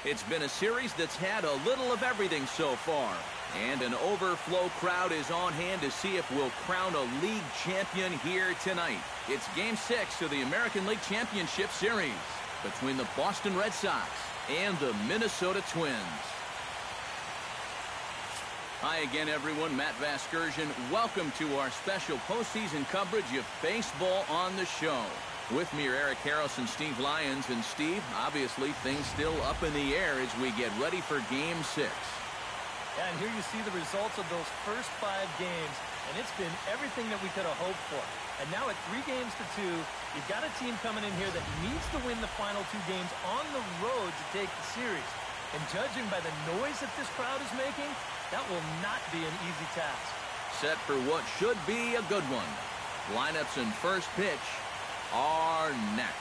It's been a series that's had a little of everything so far. And an overflow crowd is on hand to see if we'll crown a league champion here tonight. It's Game 6 of the American League Championship Series between the Boston Red Sox and the Minnesota Twins. Hi again, everyone. Matt Vasgersian. Welcome to our special postseason coverage of baseball on the show. With me are Eric Harris and Steve Lyons. And Steve, obviously things still up in the air as we get ready for Game 6. Yeah, and here you see the results of those first 5 games, and it's been everything that we could have hoped for. And now at 3 games to 2, you've got a team coming in here that needs to win the final 2 games on the road to take the series. And judging by the noise that this crowd is making, that will not be an easy task. Set for what should be a good one. Lineups and first pitch are next.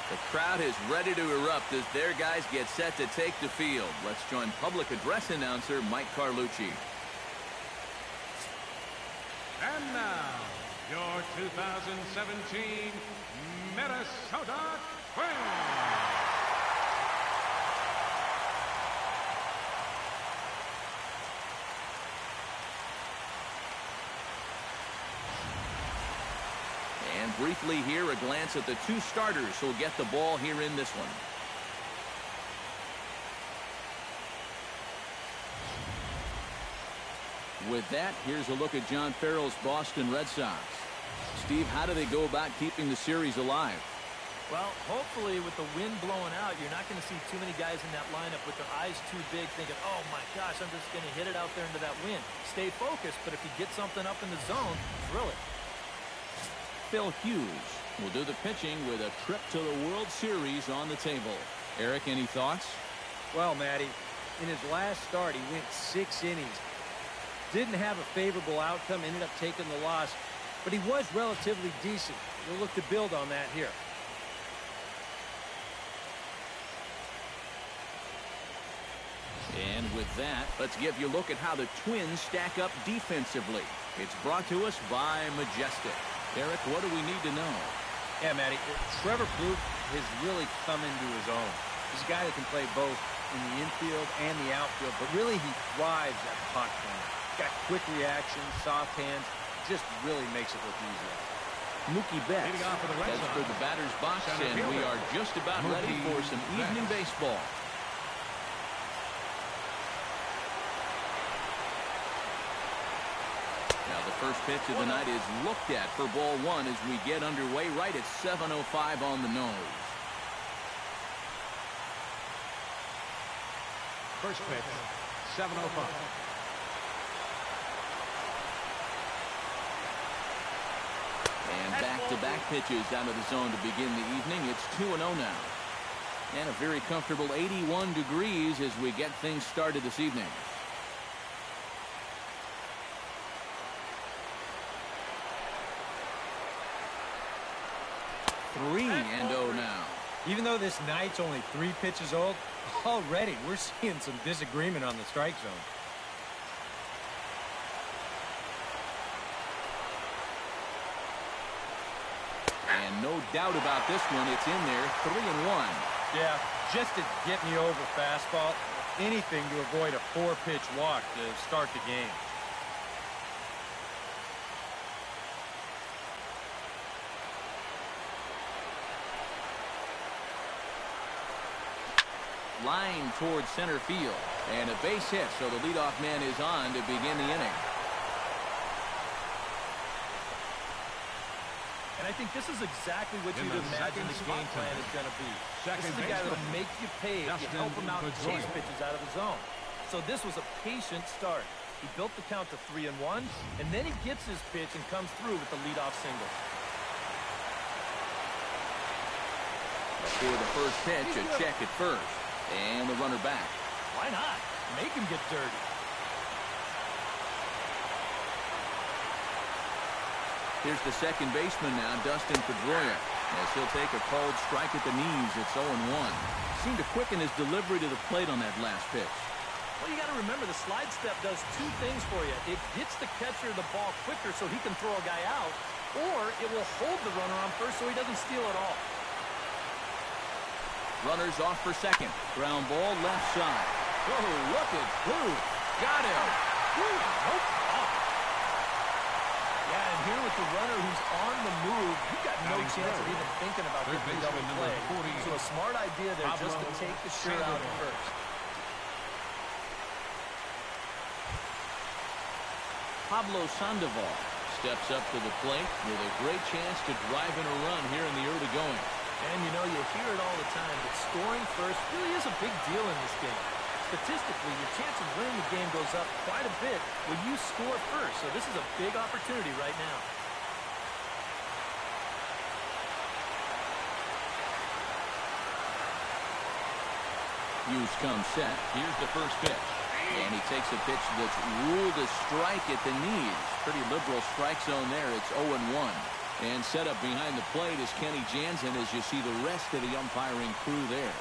The crowd is ready to erupt as their guys get set to take the field. Let's join public address announcer Mike Carlucci. And now, your 2017 Minnesota Twins. And briefly here, a glance at the 2 starters who'll get the ball here in this one. With that, here's a look at John Farrell's Boston Red Sox. Steve, how do they go about keeping the series alive? Well, hopefully with the wind blowing out, you're not going to see too many guys in that lineup with their eyes too big thinking, oh my gosh, I'm just going to hit it out there into that wind. Stay focused, but if you get something up in the zone, thrill it. Phil Hughes will do the pitching with a trip to the World Series on the table. Eric, any thoughts? Well, Matty, in his last start, he went 6 innings. Didn't have a favorable outcome, ended up taking the loss, but he was relatively decent. We'll look to build on that here. And with that, let's give you a look at how the Twins stack up defensively. It's brought to us by Majestic. Eric, what do we need to know? Yeah, Matty, Trevor Plouffe has really come into his own. He's a guy that can play both in the infield and the outfield, but really he thrives at the hot corner. Got quick reaction, soft hands, just really makes it look easy. Mookie Betts heads for the batter's box, and we are just about ready for some evening baseball. Now the first pitch of the night is looked at for ball 1 as we get underway right at 7:05 on the nose. First pitch, 7:05. And back-to-back pitches out of the zone to begin the evening. It's 2-0 now. And a very comfortable 81 degrees as we get things started this evening. 3-0 now. Even though this night's only 3 pitches old, already we're seeing some disagreement on the strike zone. And no doubt about this one, it's in there, 3-1. Yeah, just to get me over fastball, anything to avoid a 4-pitch walk to start the game. Line towards center field. And a base hit, so the leadoff man is on to begin the inning. And I think this is exactly what you'd imagine the game plan is going to be. This is the guy that will make you pay if you help him out and chase pitches out of the zone. So this was a patient start. He built the count to 3-1, and then he gets his pitch and comes through with the leadoff single. For the first pitch, a check at first. And the runner back. Why not? Make him get dirty. Here's the second baseman now, Dustin Pedroia, as he'll take a called strike at the knees. It's 0-1. Seemed to quicken his delivery to the plate on that last pitch. Well, you got to remember the slide step does two things for you. It gets the catcher the ball quicker so he can throw a guy out, or it will hold the runner on first so he doesn't steal it all. Runners off for second. Ground ball left side. Oh, look at who. Got him. No problem. Yeah, and here with the runner who's on the move, you've got no chance of even thinking about getting a double play. So a smart idea there just to take the shirt out at first. Pablo Sandoval steps up to the plate with a great chance to drive in a run here in the early going. And you know, you hear it all the time, but scoring first really is a big deal in this game. Statistically, your chance of winning the game goes up quite a bit when you score first. So this is a big opportunity right now. Hughes comes set. Here's the first pitch. And he takes a pitch that's ruled a strike at the knees. Pretty liberal strike zone there. It's 0-1. And set up behind the plate is Kenny Jansen as you see the rest of the umpiring crew there.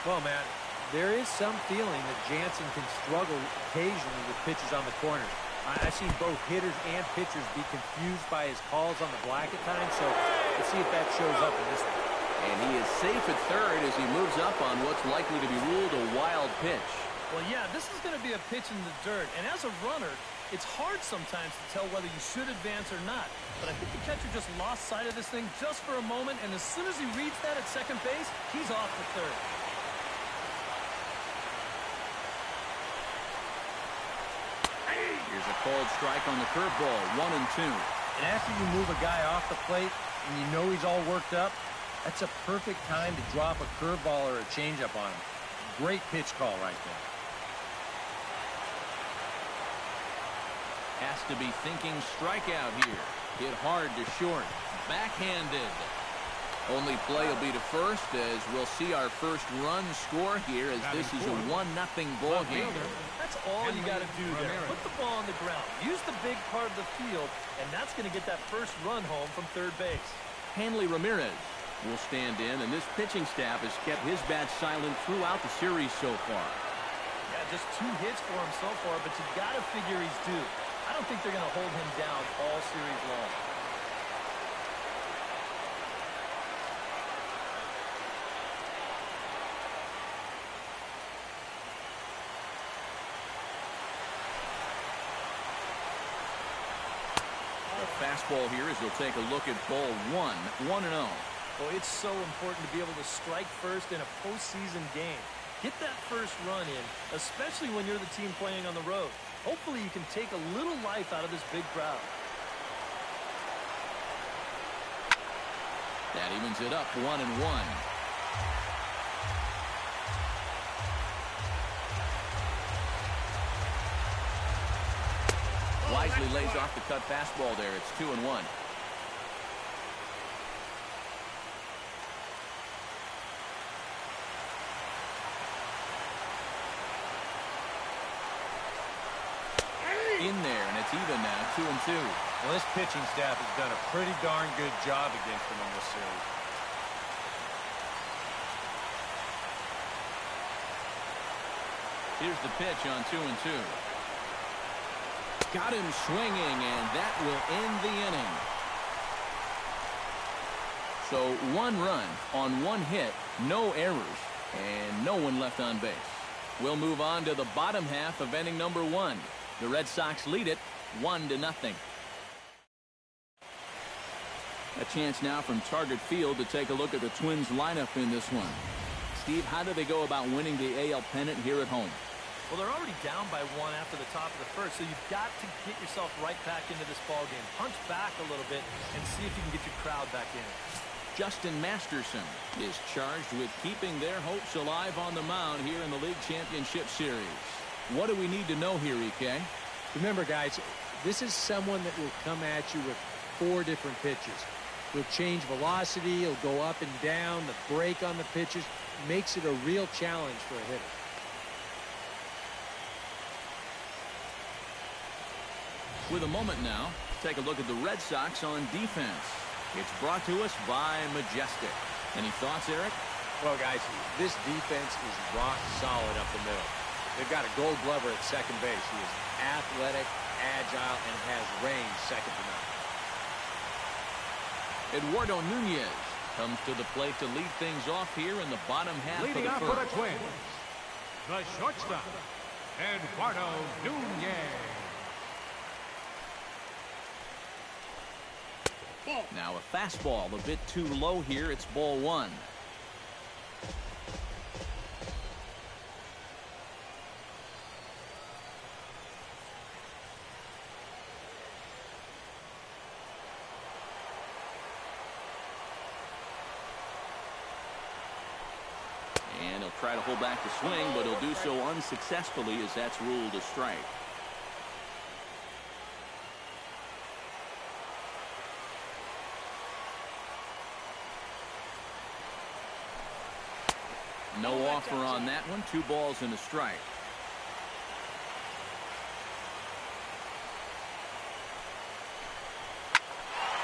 Well, Matt, there is some feeling that Jansen can struggle occasionally with pitches on the corners. I've seen both hitters and pitchers be confused by his calls on the black at times, so let's see if that shows up in this one. And he is safe at third as he moves up on what's likely to be ruled a wild pitch. Well, yeah, this is going to be a pitch in the dirt. And as a runner, it's hard sometimes to tell whether you should advance or not. But I think the catcher just lost sight of this thing just for a moment. And as soon as he reads that at second base, he's off to third. Here's a called strike on the curveball, 1-2. And after you move a guy off the plate and you know he's all worked up, that's a perfect time to drop a curveball or a changeup on him. Great pitch call right there. Has to be thinking strikeout here. Hit hard to short. Backhanded. Only play will be to first as we'll see our first run score here as this is a 1-0 ball game. That's all you got to do there. Put the ball on the ground. Use the big part of the field, and that's going to get that first run home from third base. Hanley Ramirez will stand in, and this pitching staff has kept his bat silent throughout the series so far. Yeah, just 2 hits for him so far, but you got to figure he's due. I don't think they're going to hold him down all series long. The fastball here as he'll take a look at ball 1, 1-0. Well, it's so important to be able to strike first in a postseason game. Get that first run in, especially when you're the team playing on the road. Hopefully you can take a little life out of this big crowd. That evens it up, 1-1. Wisely lays off the cut fastball there. It's 2-1. In there, and it's even now, 2-2. Well, this pitching staff has done a pretty darn good job against him in this series. Here's the pitch on 2-2. Got him swinging, and that will end the inning. So 1 run on 1 hit, no errors, and no one left on base. We'll move on to the bottom half of inning number 1. The Red Sox lead it 1-0. A chance now from Target Field to take a look at the Twins lineup in this one. Steve, how do they go about winning the AL pennant here at home? Well, they're already down by 1 after the top of the first, so you've got to get yourself right back into this ball game. Punch back a little bit and see if you can get your crowd back in. Justin Masterson is charged with keeping their hopes alive on the mound here in the League Championship Series. What do we need to know here, EK? Remember, guys, this is someone that will come at you with 4 different pitches. He'll change velocity, he'll go up and down, the break on the pitches makes it a real challenge for a hitter. With a moment now, take a look at the Red Sox on defense. It's brought to us by Majestic. Any thoughts, Eric? Well, guys, this defense is rock solid up the middle. They've got a gold glover at second base. He is athletic, agile, and has range second to none. Eduardo Nunez comes to the plate to lead things off here in the bottom half Leading of up the for first. the Twins, the shortstop, Eduardo Nunez. Now a fastball a bit too low here. It's ball one. And he'll try to hold back the swing, but he'll do so unsuccessfully as that's ruled a strike. No offer on that one. 2 balls and a strike.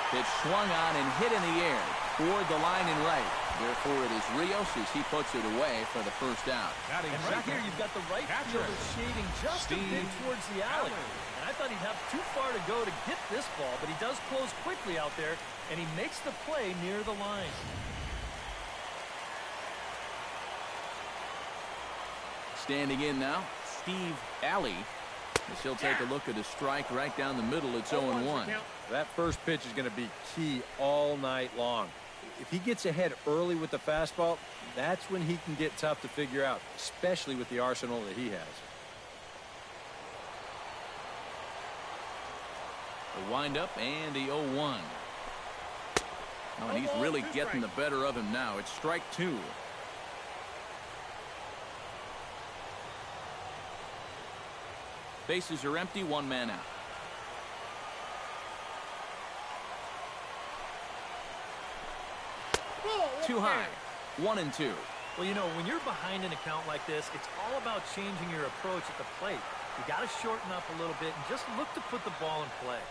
Pitch swung on and hit in the air toward the line and right. Therefore, it is Rios as he puts it away for the first out. And right here, you've got the right fielder shading just a bit towards the alley. And I thought he'd have too far to go to get this ball, but he does close quickly out there, and he makes the play near the line. Standing in now, Steve Alley. As he'll take a look at a strike right down the middle. It's 0-1. That first pitch is going to be key all night long. If he gets ahead early with the fastball, that's when he can get tough to figure out, especially with the arsenal that he has. The windup and the 0-1. Oh, and he's really getting the better of him now. It's strike 2. Bases are empty, 1 man out. Too high. 1-2. Well, you know, when you're behind an account like this, it's all about changing your approach at the plate. You got to shorten up a little bit and just look to put the ball in play.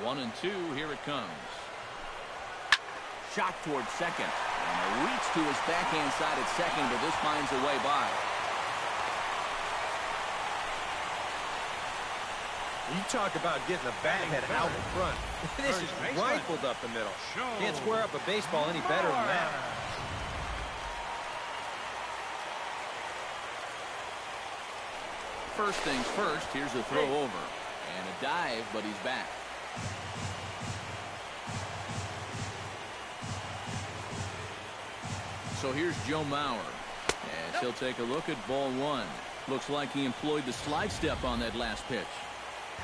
One and two. Here it comes. Shot towards second. And a reach to his backhand side at second, but this finds a way by. You talk about getting the bat head out in front. This is rifled up the middle. Can't square up a baseball any better than that. First things first, here's a throw over. And a dive, but he's back. So here's Joe Mauer. As he'll take a look at ball one. Looks like he employed the slide step on that last pitch.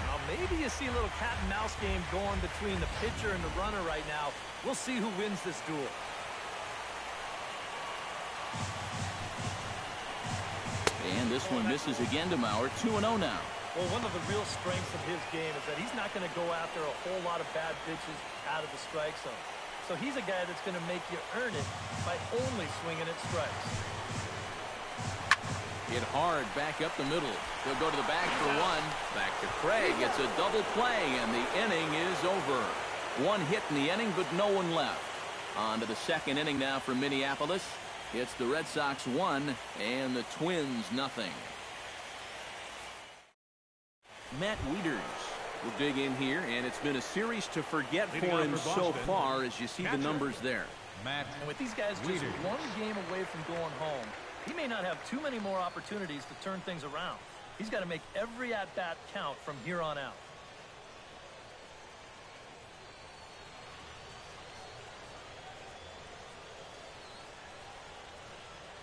Now maybe you see a little cat and mouse game going between the pitcher and the runner right now. We'll see who wins this duel. And this one misses again to Mauer. 2-0 now. Well, one of the real strengths of his game is that he's not going to go after a whole lot of bad pitches out of the strike zone. So he's a guy that's going to make you earn it by only swinging at strikes. Hit hard back up the middle. He'll go to the bag for one. Back to Craig. It's a double play, and the inning is over. One hit in the inning, but no one left. On to the second inning now for Minneapolis. It's the Red Sox 1 and the Twins nothing. Matt Wieters will dig in here, and it's been a series to forget for him so far as you see the numbers there. Matt And with these guys just one game away from going home, he may not have too many more opportunities to turn things around. He's got to make every at-bat count from here on out.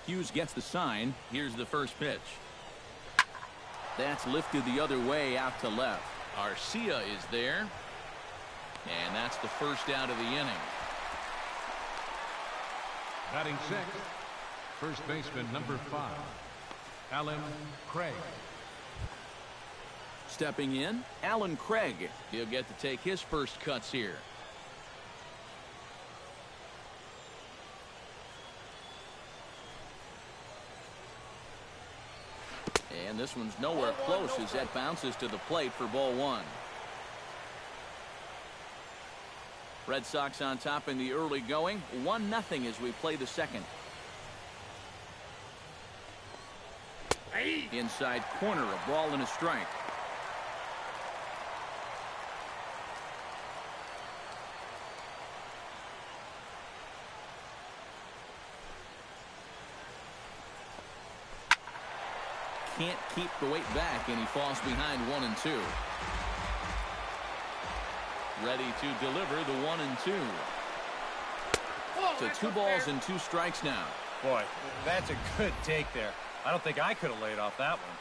Hughes gets the sign. Here's the first pitch. That's lifted the other way out to left. Arcia is there. And that's the first out of the inning. batting sixth, first baseman number 5, Alan Craig. Stepping in, Alan Craig. He'll get to take his first cuts here. And this one's nowhere close as that bounces to the plate for ball one. Red Sox on top in the early going. 1-0 as we play the second. Inside corner, a ball and a strike. Can't keep the weight back, and he falls behind 1-2. Ready to deliver the 1-2. So 2 balls and 2 strikes now. Boy, that's a good take there. I don't think I could have laid off that one.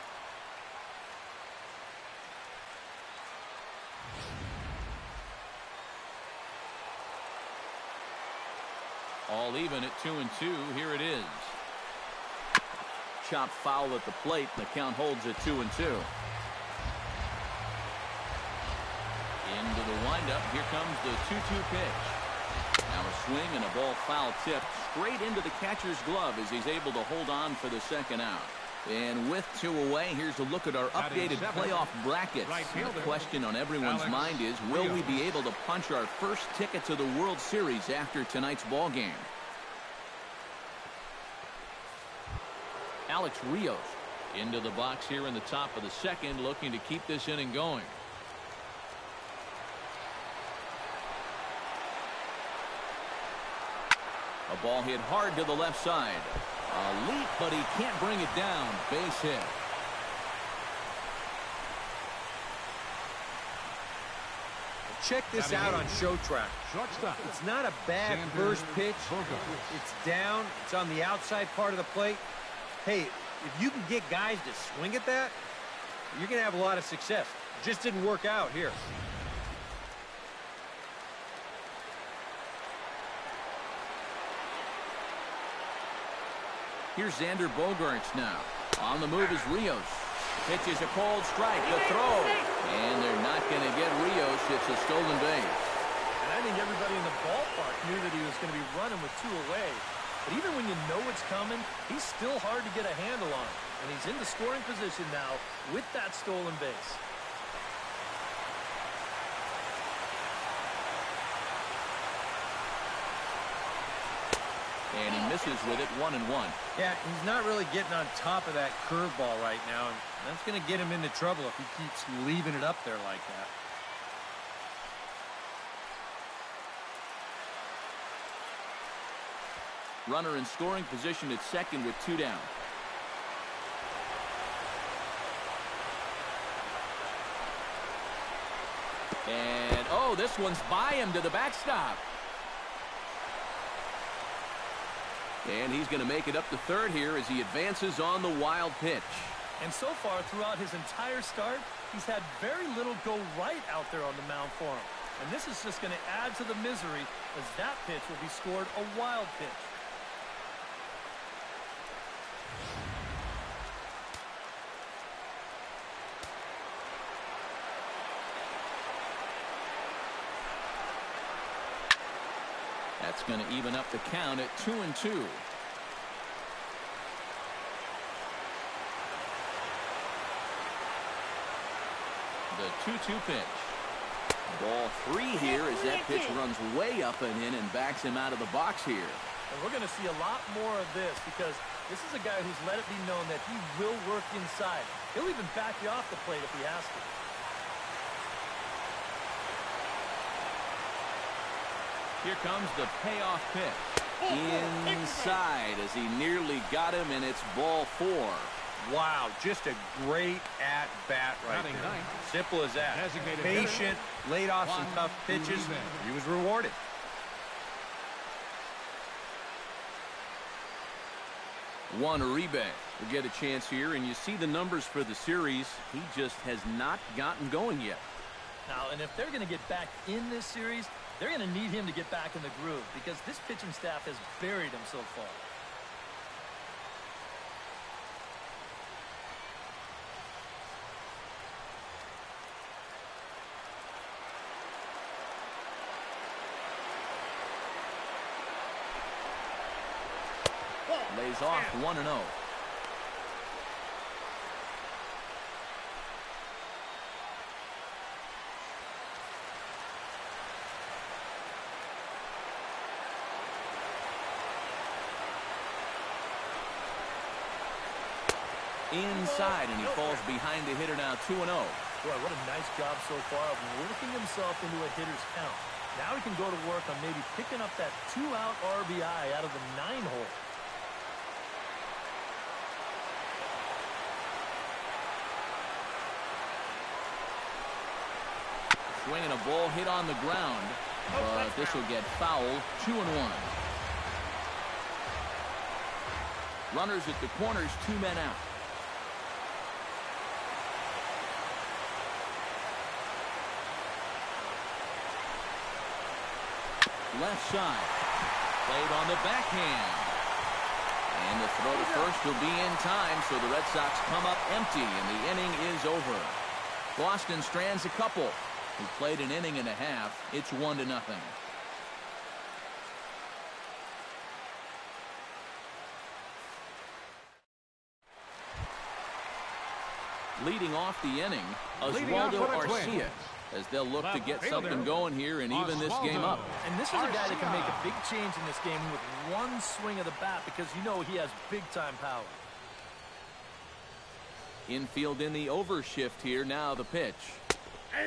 All even at 2-2. Here it is. Chopped foul at the plate. The count holds at 2-2. Into the windup. Here comes the 2-2 pitch. Now a swing and a ball foul tipped straight into the catcher's glove as he's able to hold on for the second out. And with 2 away, here's a look at our updated playoff brackets. The question on everyone's mind is, will we be able to punch our first ticket to the World Series after tonight's ball game? Alex Rios into the box here in the top of the second, looking to keep this inning going. A ball hit hard to the left side. A leap, but he can't bring it down. Base hit. Check this out on Show Track. Shortstop. It's not a bad first pitch. It's down. It's on the outside part of the plate. Hey, if you can get guys to swing at that, you're going to have a lot of success. Just didn't work out here. Here's Xander Bogaerts now. On the move is Rios. Pitches a cold strike. The throw. And they're not going to get Rios. It's a stolen base. And I think everybody in the ballpark knew that he was going to be running with 2 away. But even when you know it's coming, he's still hard to get a handle on. And he's in the scoring position now with that stolen base. And he misses with it 1-1. Yeah, he's not really getting on top of that curveball right now. And that's going to get him into trouble if he keeps leaving it up there like that. Runner in scoring position at second with 2 down. And, oh, this one's by him to the backstop. And he's going to make it up to third here as he advances on the wild pitch. And so far, throughout his entire start, he's had very little go right out there on the mound for him. And this is just going to add to the misery as that pitch will be scored a wild pitch. That's going to even up the count at 2-2. The 2-2 pitch. Ball 3 here as that pitch runs way up and in and backs him out of the box here. And we're going to see a lot more of this because this is a guy who's let it be known that he will work inside. He'll even back you off the plate if he has to. Here comes the payoff pitch. Inside as he nearly got him, and it's ball 4. Wow, just a great at-bat right there. Simple as that. Patient, laid off some tough pitches. He was rewarded. Juan Uribe will get a chance here, and you see the numbers for the series. He just has not gotten going yet. Now, and if they're going to get back in this series, they're going to need him to get back in the groove because this pitching staff has buried him so far. Lays off 1-0. Inside, and he falls behind the hitter now 2-0. Boy, what a nice job so far of working himself into a hitter's count. Now he can go to work on maybe picking up that 2-out RBI out of the 9-hole. Swinging a ball hit on the ground, but this will get fouled. 2-1. Runners at the corners, 2 men out. Left side. Played on the backhand. And the throw to first will be in time, so the Red Sox come up empty, and the inning is over. Boston strands a couple who played an inning and a half. It's 1-0. Leading off the inning, Oswaldo Arcia, as they'll look to get something going here and even this game up. And this is a guy that can make a big change in this game with one swing of the bat, because you know he has big-time power. Infield in the overshift here. Now the pitch.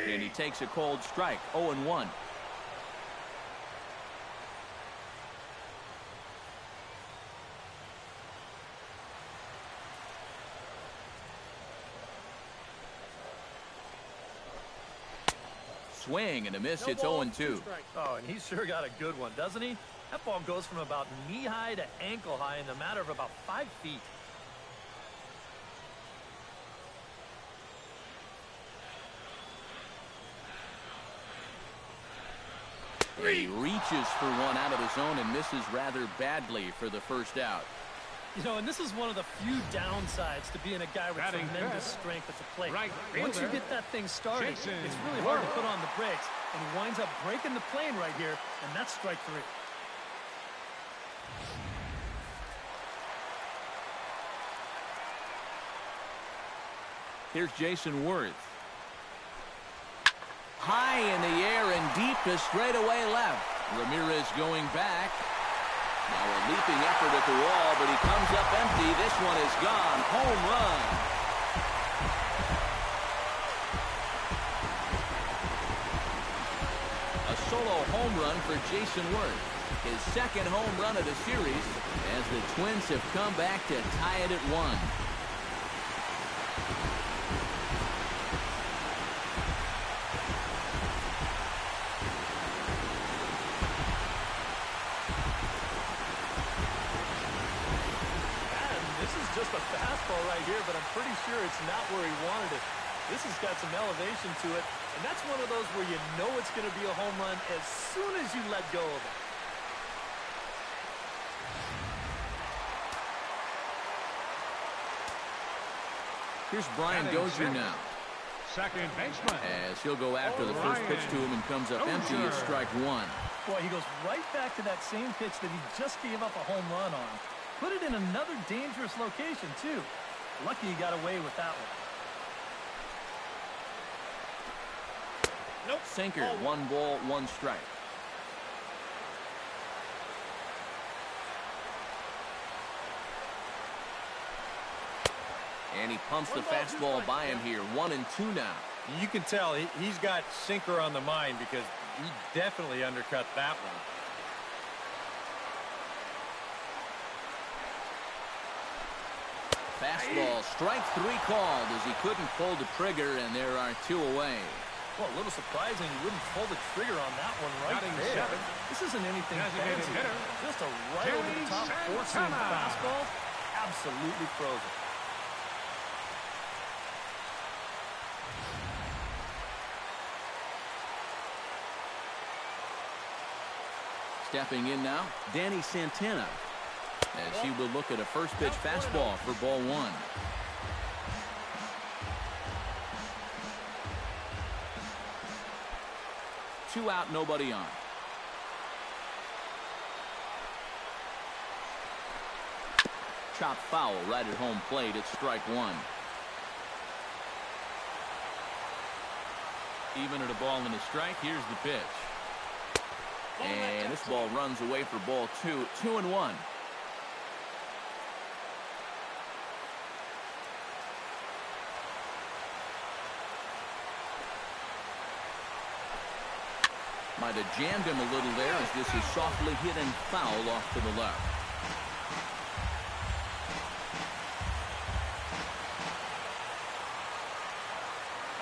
And he takes a cold strike. 0-1. Swing and a miss. It's 0-2. Oh, and he sure got a good one, doesn't he? That ball goes from about knee-high to ankle-high in the matter of about 5 feet. He reaches for one out of the zone and misses rather badly for the first out. You know, and this is one of the few downsides to being a guy with tremendous strength at the plate. Once you get that thing started, it's really hard to put on the brakes, and he winds up breaking the plane right here, and that's strike 3. Here's Jason Worth. High in the air and deep to straightaway left. Ramirez going back. Now a leaping effort at the wall, but he comes up empty. This one is gone. Home run. A solo home run for Jason Worth. His second home run of the series, as the Twins have come back to tie it at 1. Just a fastball right here, but I'm pretty sure it's not where he wanted it. This has got some elevation to it, and that's one of those where you know it's going to be a home run as soon as you let go of it. Here's Brian Dozier now. Second baseman. As he'll go after the first pitch to him and comes up empty. It's strike 1. Boy, he goes right back to that same pitch that he just gave up a home run on. Put it in another dangerous location, too. Lucky he got away with that one. Nope. Sinker. 1 ball, 1 strike. And he pumps the fastball by him here. 1-2 now. You can tell he's got sinker on the mind, because he definitely undercut that one. Fastball, strike 3 called as he couldn't pull the trigger, and there are 2 away. Well, a little surprising he wouldn't pull the trigger on that one right there. This isn't anything fancy. Just a right over the top 4-seam fastball. Absolutely frozen. Stepping in now, Danny Santana, as he will look at a first pitch fastball for ball 1. Two out, nobody on. Chopped foul right at home plate. It's strike 1. Even at a ball and a strike. Here's the pitch. And this ball runs away for ball 2. 2-1. Might have jammed him a little there as this is softly hit and foul off to the left.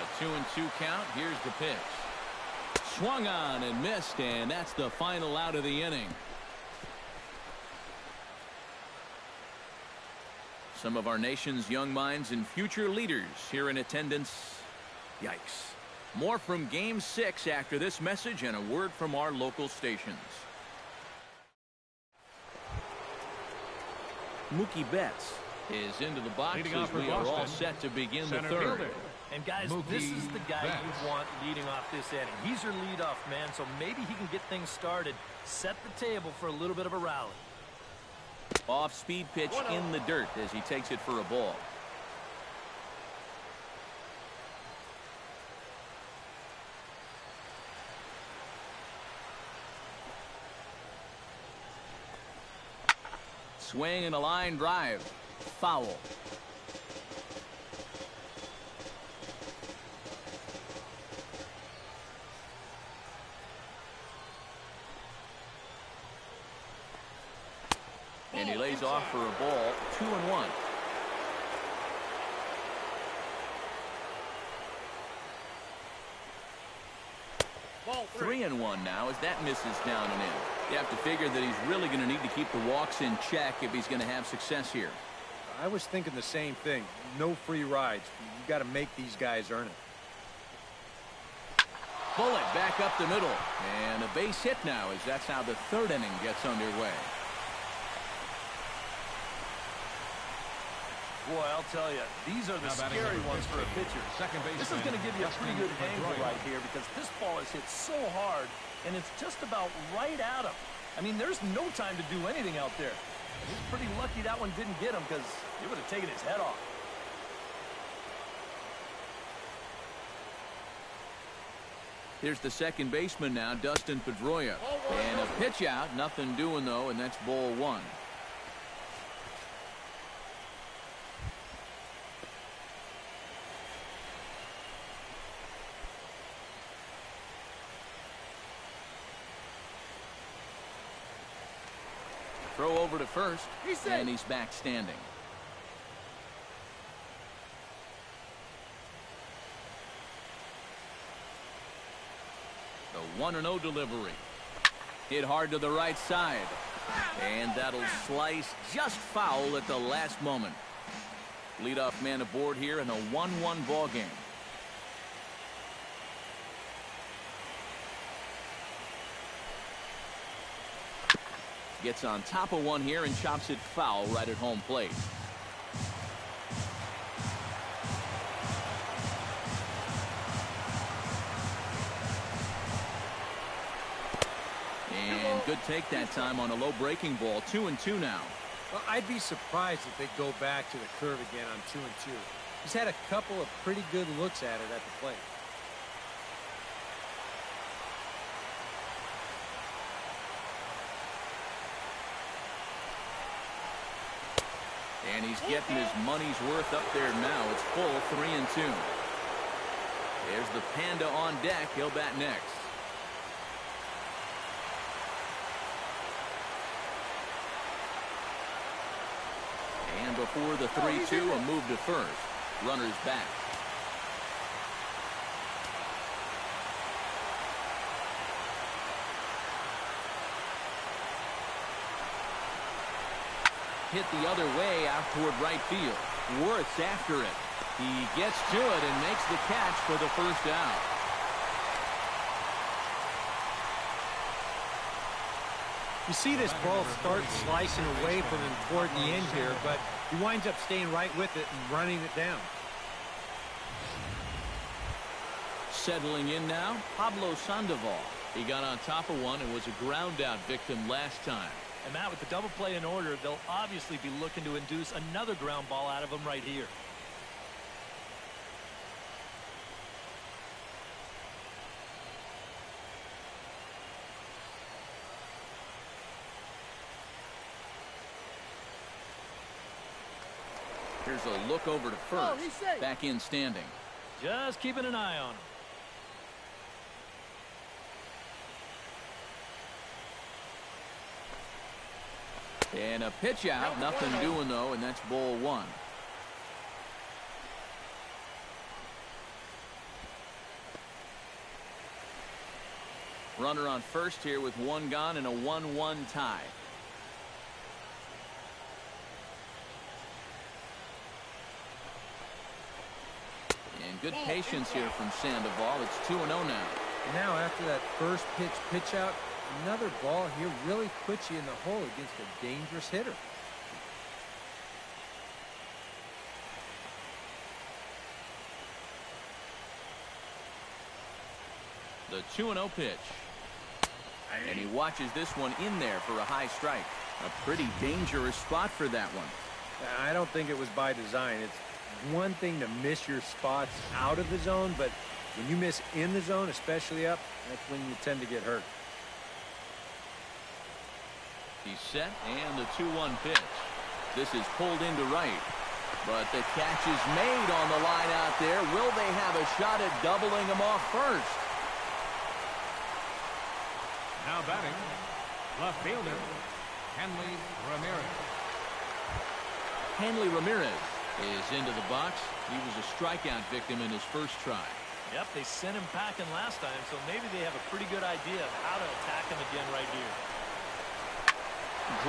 A 2-2 count. Here's the pitch. Swung on and missed, and that's the final out of the inning. Some of our nation's young minds and future leaders here in attendance. Yikes. More from Game 6 after this message and a word from our local stations. Mookie Betts is into the box as we are all set to begin the third. And guys, this is the guy you want leading off this inning. He's your leadoff man, so maybe he can get things started, set the table for a little bit of a rally. Off-speed pitch in the dirt as he takes it for a ball. Swing and a line drive. Foul. And he lays off for a ball. 2-1. Ball 3-1 now as that misses down and in. You have to figure that he's really going to need to keep the walks in check if he's going to have success here. I was thinking the same thing. No free rides. You got to make these guys earn it. Bullet back up the middle. And a base hit now as that's how the third inning gets underway. Boy, I'll tell you, these are the scary ones for a pitcher. This is going to give you a pretty good angle right here because this ball is hit so hard, and it's just about right at him. I mean, there's no time to do anything out there. He's pretty lucky that one didn't get him because it would have taken his head off. Here's the second baseman now, Dustin Pedroia. And a pitch out, nothing doing though, and that's ball one. Throw over to first, and he's back standing. The 1-0 delivery. Hit hard to the right side. And that'll slice just foul at the last moment. Leadoff man aboard here in a 1-1 ball game. Gets on top of one here and chops it foul right at home plate. And good take that time on a low breaking ball. 2-2 now. Well, I'd be surprised if they go back to the curve again on 2-2. He's had a couple of pretty good looks at it at the plate. And he's getting his money's worth up there now. It's full 3-2. There's the Panda on deck. He'll bat next. And before the 3-2, a move to first. Runners back. Hit the other way out toward right field. Worth's after it. He gets to it and makes the catch for the first out. You see this ball start slicing away from him toward the end here, but he winds up staying right with it and running it down. Settling in now, Pablo Sandoval. He got on top of one and was a ground out victim last time. And Matt, with the double play in order, they'll obviously be looking to induce another ground ball out of him right here. Here's a look over to first. Back in standing. Just keeping an eye on him. And a pitch out, nothing doing though, and that's ball one. Runner on first here with one gone and a 1-1 tie. And good patience here from Sandoval. It's 2-0 now. Now after that first pitch out, another ball here really puts you in the hole against a dangerous hitter. The 2-0 pitch. And he watches this one in there for a high strike. A pretty dangerous spot for that one. I don't think it was by design. It's one thing to miss your spots out of the zone, but when you miss in the zone, especially up, that's when you tend to get hurt. He's set, and the 2-1 pitch. This is pulled into right. But the catch is made on the line out there. Will they have a shot at doubling him off first? Now batting, left fielder, Hanley Ramirez. Hanley Ramirez is into the box. He was a strikeout victim in his first try. Yep, they sent him packing last time, so maybe they have a pretty good idea of how to attack him again right here.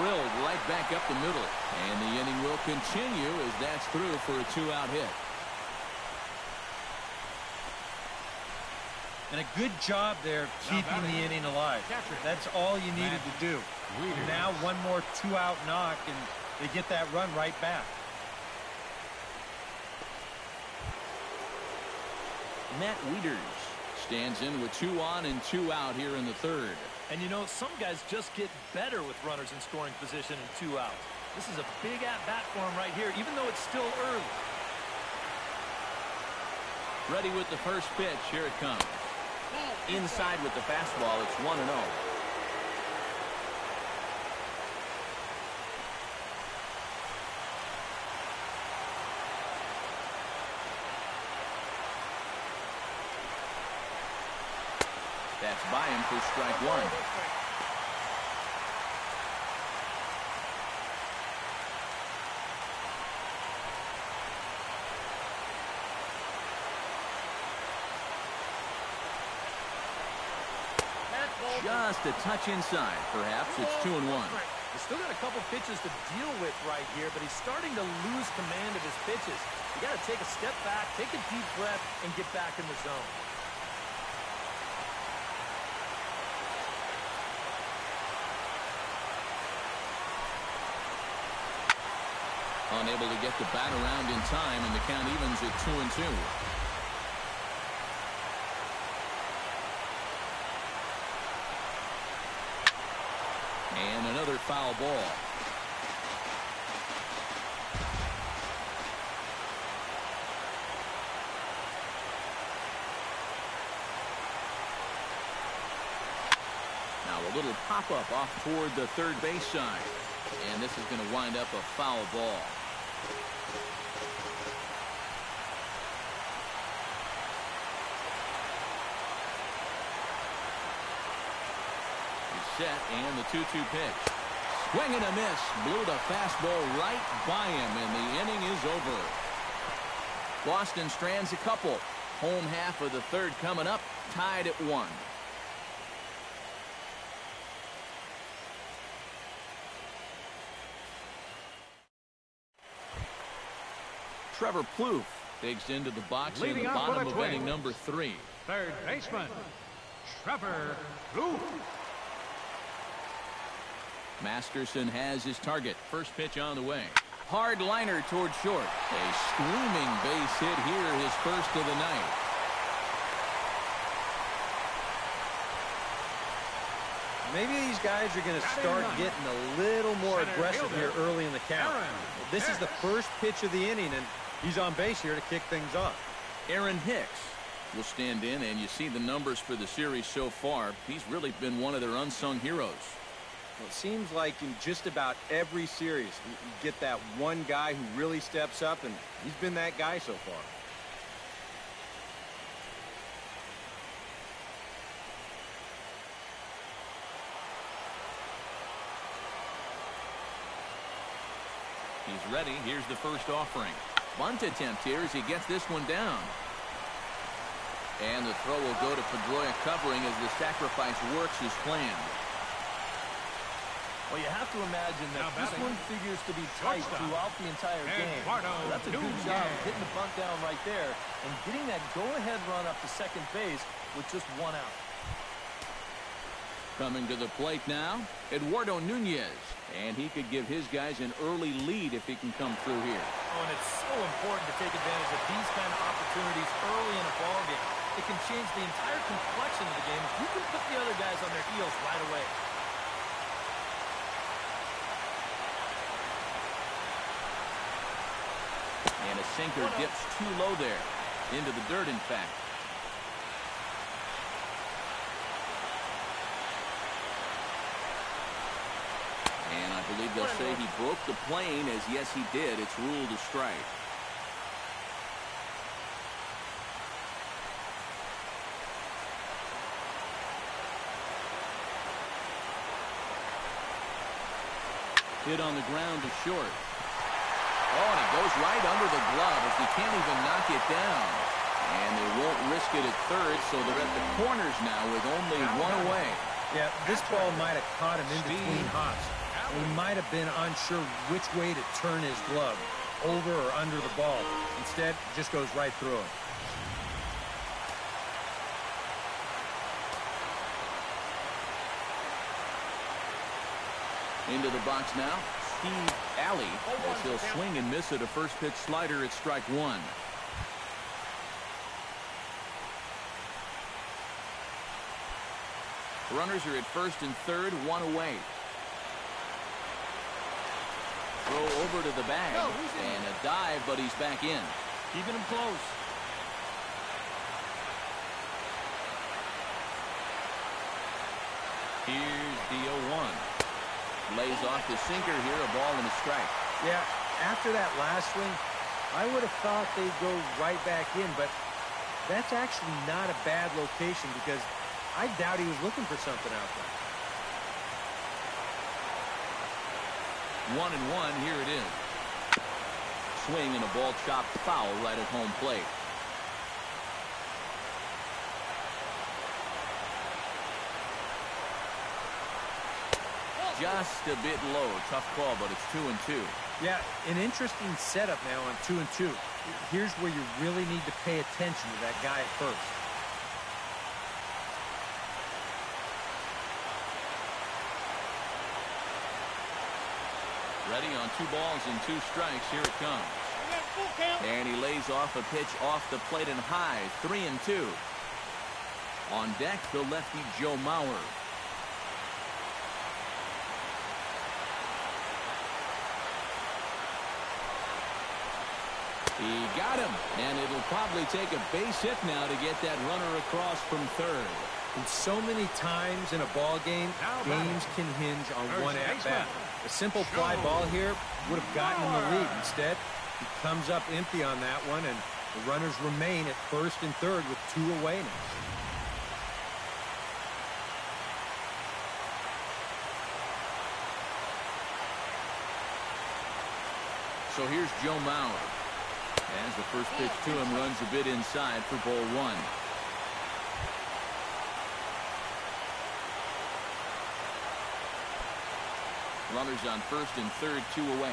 Drilled right back up the middle. And the inning will continue as that's through for a 2-out hit. And a good job there keeping the inning alive. That's all you needed to do. Now one more 2-out knock, and they get that run right back. Matt Wieters stands in with 2 on and 2 out here in the third. And you know, some guys just get better with runners in scoring position and 2 outs. This is a big at-bat for him right here, even though it's still early. Ready with the first pitch. Here it comes. Inside with the fastball. It's 1-0. That's by him for strike one. Just a touch inside. Perhaps it's 2-1. He's still got a couple pitches to deal with right here, but he's starting to lose command of his pitches. You got to take a step back, take a deep breath, and get back in the zone. Unable to get the bat around in time, and the count evens at 2-2. And another foul ball. Now a little pop-up off toward the third base side. And this is going to wind up a foul ball. Set, and the 2-2 pitch. Swing and a miss. Blew the fastball right by him, and the inning is over. Boston strands a couple. Home half of the third coming up, tied at 1. Trevor Plouffe digs into the box in the bottom of inning number 3. Third baseman, Trevor Plouffe. Masterson has his target. First pitch on the way. Hard liner toward short. A screaming base hit here, his first of the night. Maybe these guys are going to start getting a little more aggressive here early in the count. This is the first pitch of the inning, and he's on base here to kick things off. Aaron Hicks will stand in, and you see the numbers for the series so far. He's really been one of their unsung heroes. Well, it seems like in just about every series, you get that one guy who really steps up, and he's been that guy so far. He's ready. Here's the first offering. Bunt attempt here as he gets this one down. And the throw will go to Pedroia covering as the sacrifice works as planned. Well, you have to imagine that this one figures to be tight throughout the entire game. So that's a good job hitting the bunt down right there and getting that go-ahead run up to second base with just one out. Coming to the plate now, Eduardo Nunez. And he could give his guys an early lead if he can come through here. Oh, and it's so important to take advantage of these kind of opportunities early in a ball game. It can change the entire complexion of the game if you can put the other guys on their heels right away. And a sinker dips too low there. Into the dirt, in fact. And I believe they'll say he broke the plane, as yes, he did. It's ruled a strike. Hit on the ground to short. Oh, and it goes right under the glove as he can't even knock it down. And they won't risk it at third, so they're at the corners now with only one away. Yeah, this ball might have caught him in between hops. He might have been unsure which way to turn his glove, over or under the ball. Instead, it just goes right through him. Into the box now, Steve Alley, as he'll swing and miss at a first pitch slider at strike one. Runners are at first and third, one away. Throw over to the bag, and a dive, but he's back in. Keeping him close. Here's the 0-1. Lays off the sinker here, a ball and a strike. Yeah, after that last swing, I would have thought they'd go right back in, but that's actually not a bad location because I doubt he was looking for something out there. 1-1, here it is. Swing and a ball chopped foul right at home plate. Just a bit low. Tough call, but it's 2-2. Yeah, an interesting setup now on 2-2. Here's where you really need to pay attention to that guy at first. Ready on 2 balls and 2 strikes. Here it comes. And he lays off a pitch off the plate and high. 3-2. On deck, the lefty Joe Mauer. He got him, and it'll probably take a base hit now to get that runner across from third. And so many times in a ball game, games can hinge on one at-bat. A simple fly ball here would have gotten him the lead. Instead, he comes up empty on that one, and the runners remain at first and third with 2 away now. So here's Joe Mauer. As the first pitch to him runs a bit inside for ball 1. Runners on first and third, 2 away.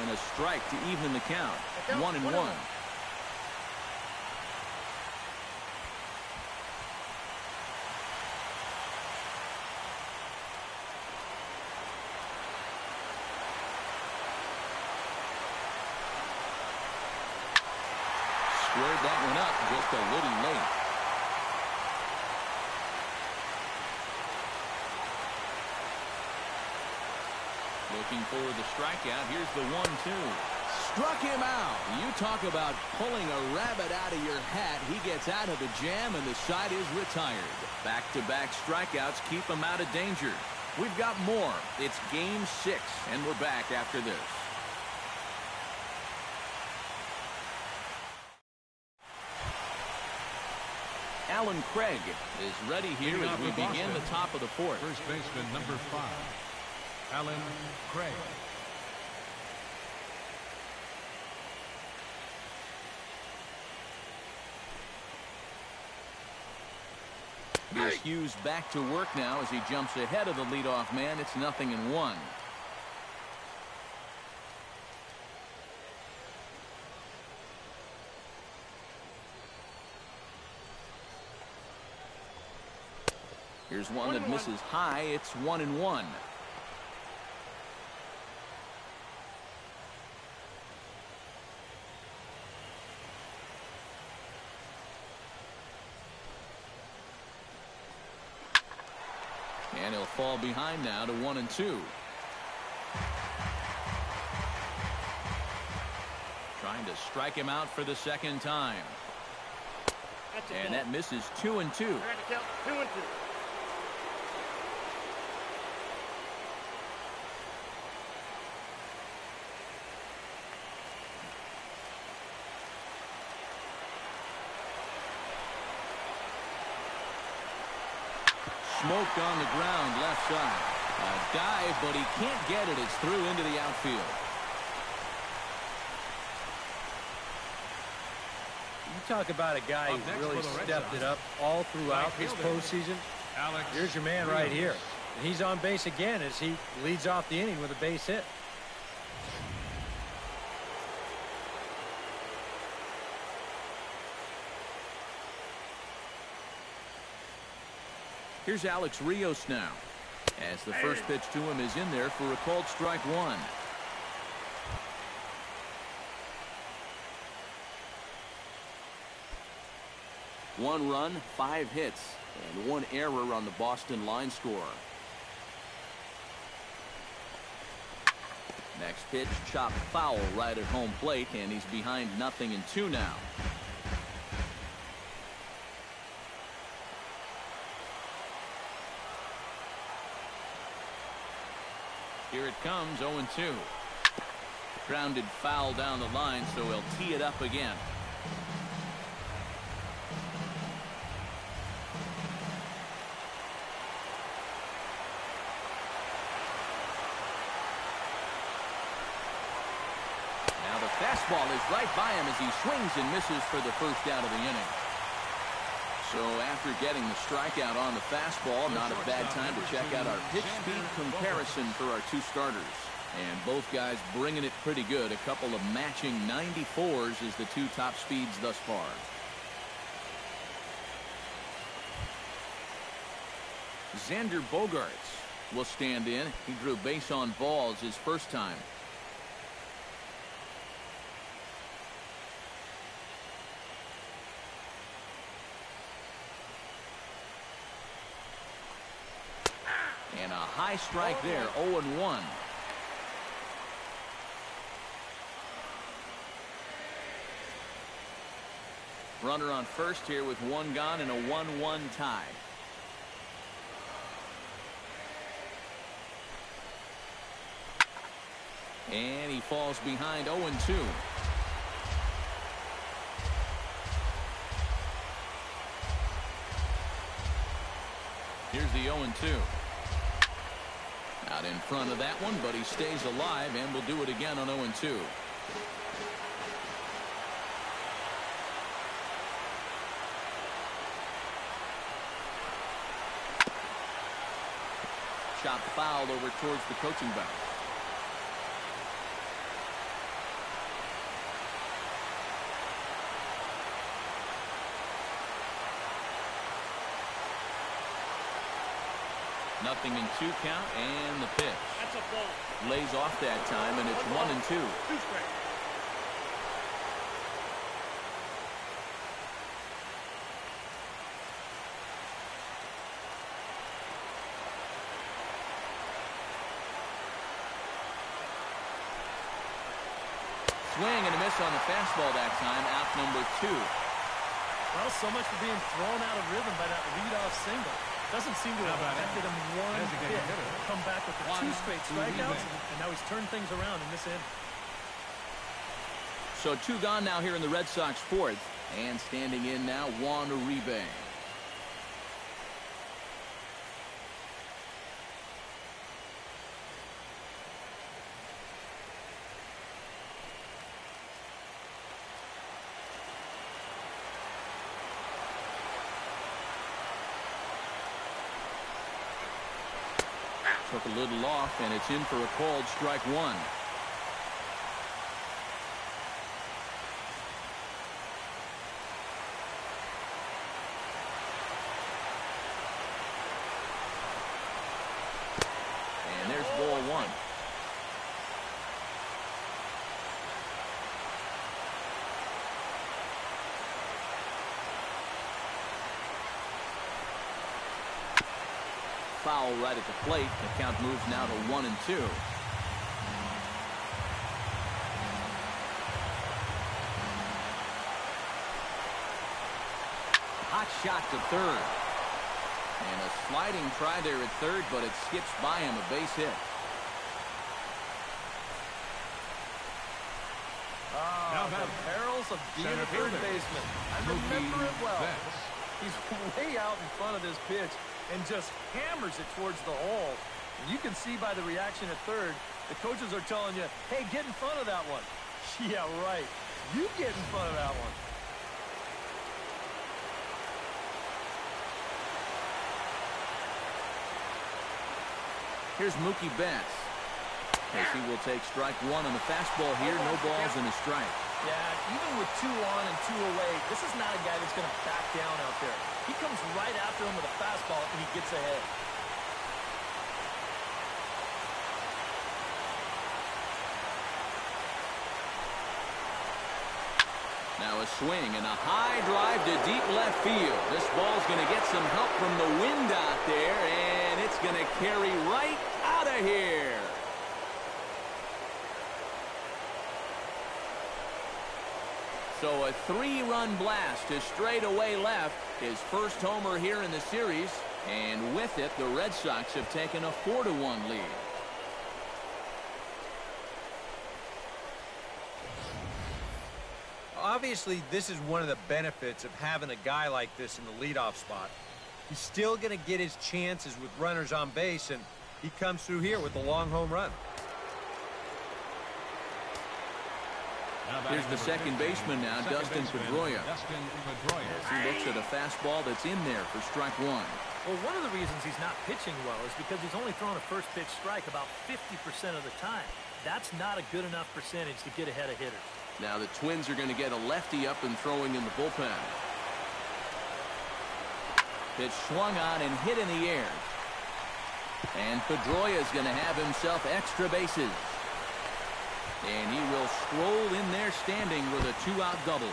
And a strike to even the count. 1-1. Squared that one up just a little late. Looking for the strikeout. Here's the 1-2. Struck him out. You talk about pulling a rabbit out of your hat. He gets out of the jam, and the side is retired. Back-to-back strikeouts keep him out of danger. We've got more. It's Game 6, and we're back after this. Alan Craig is ready here as we begin the top of the fourth. First baseman number 5, Alan Craig. Here's Hughes back to work now as he jumps ahead of the leadoff man. It's 0-1. Here's one that misses high. It's 1-1. And he'll fall behind now to 1-2. Trying to strike him out for the second time. And that misses 2-2. 2-2. Smoked on the ground left side. A dive, but he can't get it. It's through into the outfield. You talk about a guy who really stepped it up all throughout this postseason. Here's your man right here. And he's on base again as he leads off the inning with a base hit. Here's Alex Rios now, as the first pitch to him is in there for a called strike one. One run, 5 hits, and 1 error on the Boston line score. Next pitch, chopped foul right at home plate, and he's behind 0-2 now. Here it comes, 0-2. Grounded foul down the line, so he'll tee it up again. Now the fastball is right by him as he swings and misses for the first out of the inning. So after getting the strikeout on the fastball, not a bad time to check out our pitch speed comparison for our two starters. And both guys bringing it pretty good. A couple of matching 94s is the two top speeds thus far. Xander Bogaerts will stand in. He drew base on balls his first time. And a high strike there, 0-1. Runner on first here with 1 gone and a 1-1 tie. And he falls behind 0-2. Here's the 0-2. Out in front of that one, but he stays alive and will do it again on 0-2. Shot fouled over towards the coaching box. Nothing in 2 count, and the pitch. That's a ball. Lays off that time, and it's 1-2. 2 strikes. Swing and a miss on the fastball that time. Out number 2. Well, so much for being thrown out of rhythm by that leadoff single. Doesn't seem to have affected him one bit. Come back with the 2 straight strikeouts, and now he's turned things around in this inning. So 2 gone now here in the Red Sox 4th, and standing in now Juan Uribe. Took a little off, and it's in for a called strike one. And there's ball one. Foul right at the plate. The count moves now to 1-2. Hot shot to third. And a sliding try there at third, but it skips by him, a base hit. Oh, the perils of being a third baseman. I remember it well. He's way out in front of this pitch and just hammers it towards the hole. And you can see by the reaction at third, the coaches are telling you, hey, get in front of that one. Yeah, right. You get in front of that one. Here's Mookie Betts. As he will take strike one on the fastball here. No balls and a strike. Yeah, even with 2 on and 2 away, this is not a guy that's going to back down out there. He comes right after him with a fastball, and he gets ahead. Now a swing and a high drive to deep left field. This ball's going to get some help from the wind out there, and it's going to carry right out of here. So a 3-run blast to straightaway left. His first homer here in the series. And with it, the Red Sox have taken a 4-1 lead. Obviously, this is one of the benefits of having a guy like this in the leadoff spot. He's still going to get his chances with runners on base, and he comes through here with a long home run. Here's the second baseman now, Dustin Pedroia. As he looks at a fastball that's in there for strike one. Well, one of the reasons he's not pitching well is because he's only thrown a first pitch strike about 50% of the time. That's not a good enough percentage to get ahead of hitters. Now the Twins are going to get a lefty up and throwing in the bullpen. Pitch swung on and hit in the air. And Pedroia is going to have himself extra bases. And he will stroll in there standing with a 2-out double.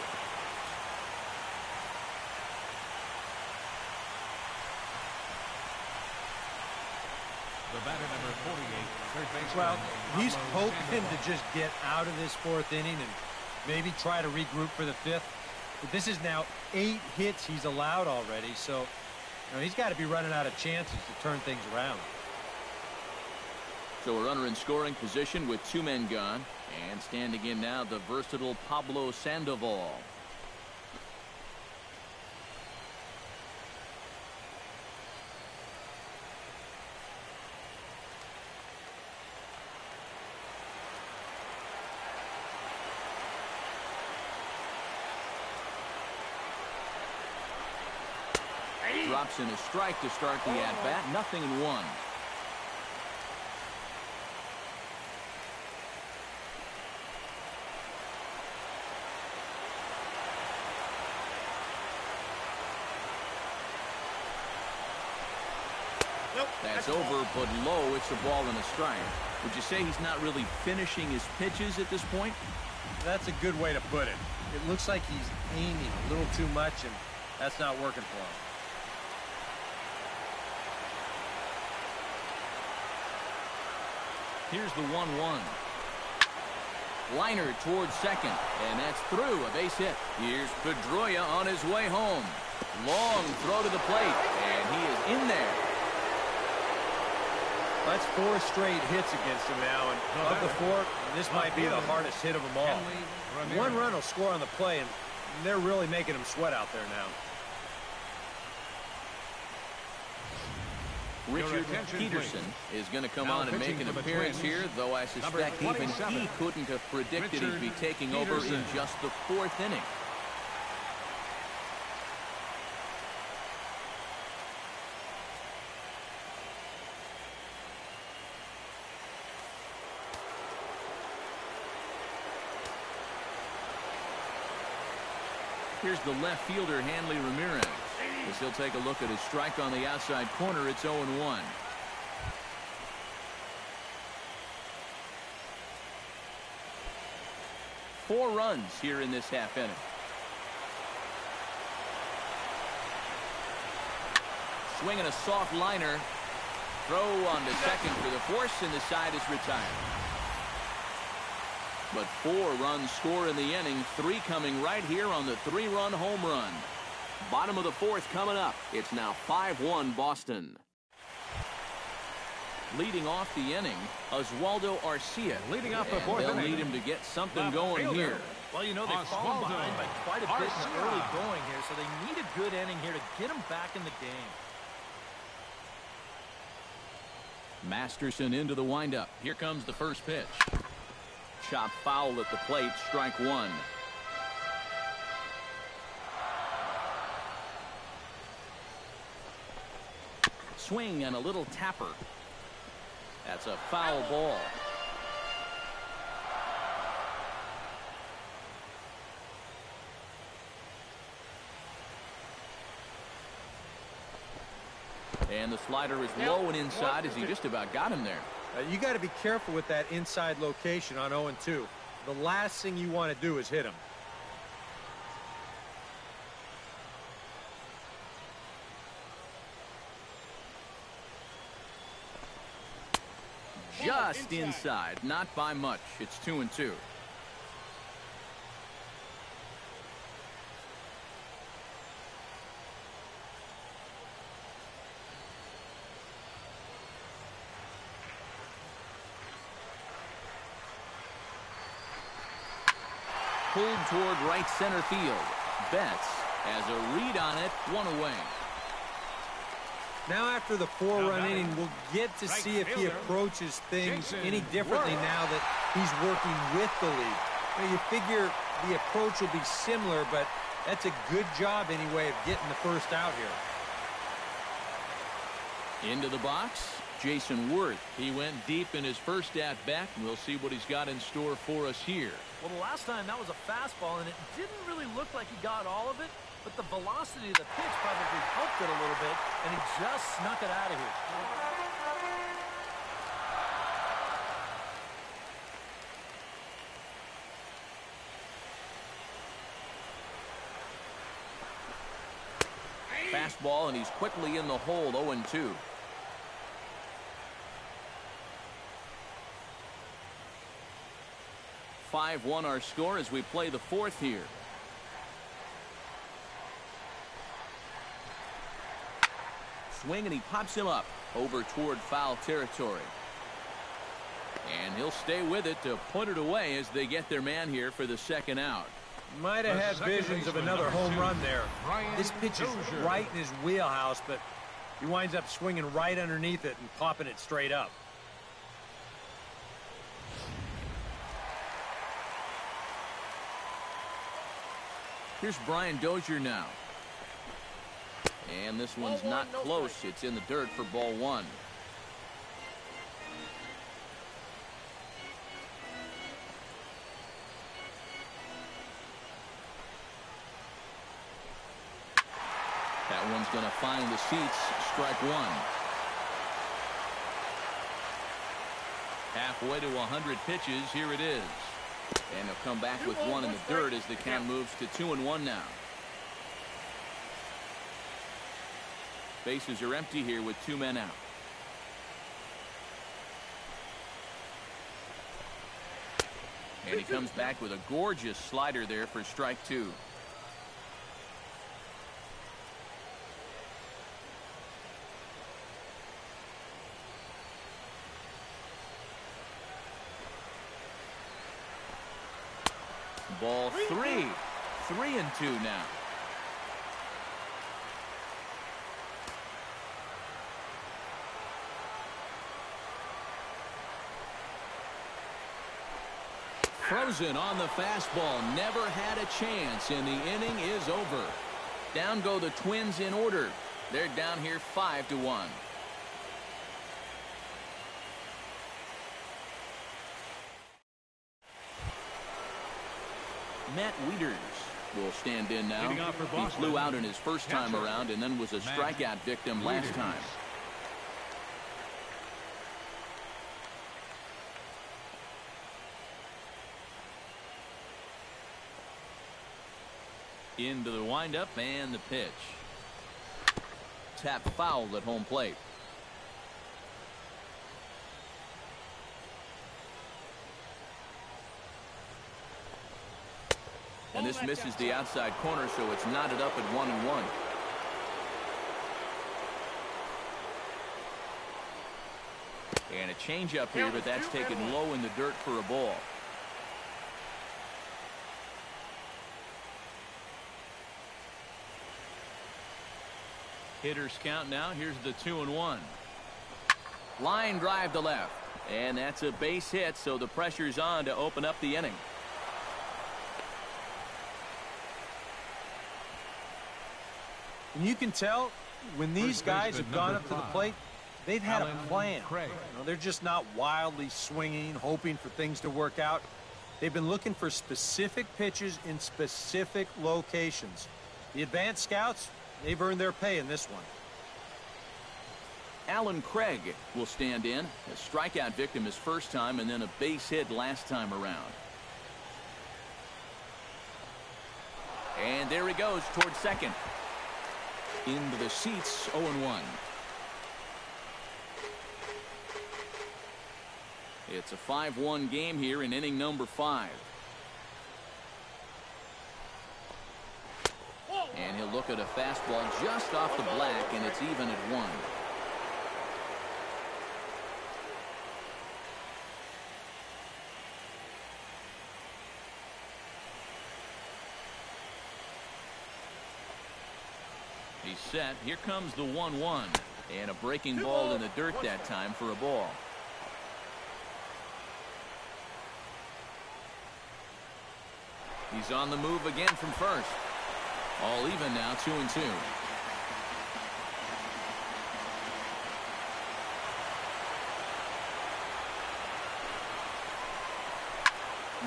The batter, number 48, third baseman. Well, he's hoping to just get out of this 4th inning and maybe try to regroup for the 5th. But this is now 8 hits he's allowed already, so he's got to be running out of chances to turn things around. So a runner in scoring position with 2 men gone. And standing in now, the versatile Pablo Sandoval. Drops in a strike to start the at-bat. 0-1. That's over, but low. It's a ball and a strike. Would you say he's not really finishing his pitches at this point? That's a good way to put it. It looks like he's aiming a little too much, and that's not working for him. Here's the 1-1. Liner towards second, and that's through, a base hit. Here's Pedroia on his way home. Long throw to the plate, and he is in there. That's 4 straight hits against him now, and of the 4, this might be the hardest hit of them all. 1 run will score on the play, and they're really making him sweat out there now. Richard Peterson is going to come on and make an appearance here, though I suspect even he couldn't have predicted he'd be taking over in just the 4th inning. Here's the left fielder, Hanley Ramirez. As he'll take a look at his strike on the outside corner, it's 0-1. Four runs here in this half inning. Swinging a soft liner. Throw on to second for the force, and the side is retired. But 4 runs score in the inning, 3 coming right here on the 3-run home run. Bottom of the 4th coming up. It's now 5-1 Boston. Leading off the inning, Oswaldo Arcia. Leading off the 4th They'll inning. need him to get something going here. Well, you know, they've fallen behind by quite a bit in the early going here, so they need a good inning here to get them back in the game. Masterson into the windup. Here comes the first pitch. Chop foul at the plate, strike 1. Swing and a little tapper. That's a foul ball. And the slider is low and inside as he just about got him there. You got to be careful with that inside location on 0-2. The last thing you want to do is hit him. Just inside, not by much. It's 2-2. Pulled toward right center field. Betts has a read on it, 1 away. Now after the 4-run inning, we'll get to see if he approaches things any differently now that he's working with the lead. You figure the approach will be similar, but that's a good job anyway of getting the first out here. Into the box, Jason Worth. He went deep in his first at-bat, and we'll see what he's got in store for us here. Well, the last time that was a fastball, and it didn't really look like he got all of it, but the velocity of the pitch probably helped it a little bit, and he just snuck it out of here. Fastball, and he's quickly in the hole, 0-2. (5-1) our score as we play the 4th here. Swing, and he pops him up over toward foul territory. And he'll stay with it to put it away as they get their man here for the second out. Might have had visions of another home run there. This pitch is right in his wheelhouse, but he winds up swinging right underneath it and popping it straight up. Here's Brian Dozier now. And this one's not close. It's in the dirt for ball 1. That one's going to find the seats. Strike 1. Halfway to 100 pitches. Here it is. And he'll come back with one in the dirt as the count moves to 2-1 now. Bases are empty here with 2 men out. And he comes back with a gorgeous slider there for strike 2. Ball 3. 3-2 now. Frozen on the fastball. Never had a chance, and the inning is over. Down go the Twins in order. They're down here 5-1. Matt Wieters will stand in now. Leading off for He Boston, flew out in his first time catcher, around and then was a strikeout victim last time. Into the windup and the pitch. Tap fouled at home plate. And this misses the outside corner, so it's knotted up at 1-1. And a changeup here, but that's taken low in the dirt for a ball. Hitters count now. Here's the 2-1. Line drive to left. And that's a base hit, so the pressure's on to open up the inning. And you can tell when these guys have gone up to the plate, they've had a plan. They're just not wildly swinging, hoping for things to work out. They've been looking for specific pitches in specific locations. The advanced scouts, they've earned their pay in this one. Alan Craig will stand in. A strikeout victim his first time and then a base hit last time around. And there he goes towards second. Into the seats, 0-1. It's a 5-1 game here in inning number 5. And he'll look at a fastball just off the black, and it's even at 1. He's set. Here comes the 1-1. And a breaking ball in the dirt that time for a ball. He's on the move again from first. All even now, 2-2.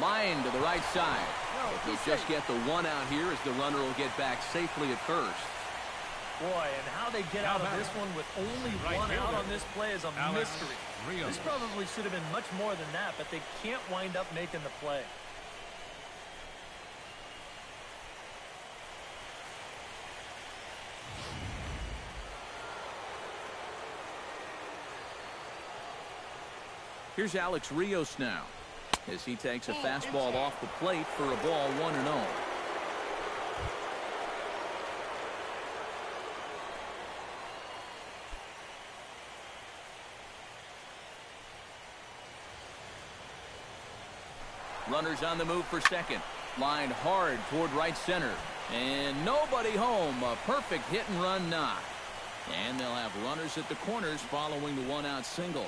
Line to the right side. If he'll just get the one out here as the runner will get back safely at first. Boy, and how they get out of this one with only one out on this play is a mystery. This probably should have been much more than that, but they can't wind up making the play. Here's Alex Rios now as he takes a fastball off the plate for a ball, 1-0. Runners on the move for second. Lined hard toward right center. And nobody home. A perfect hit and run knock. And they'll have runners at the corners following the one-out single.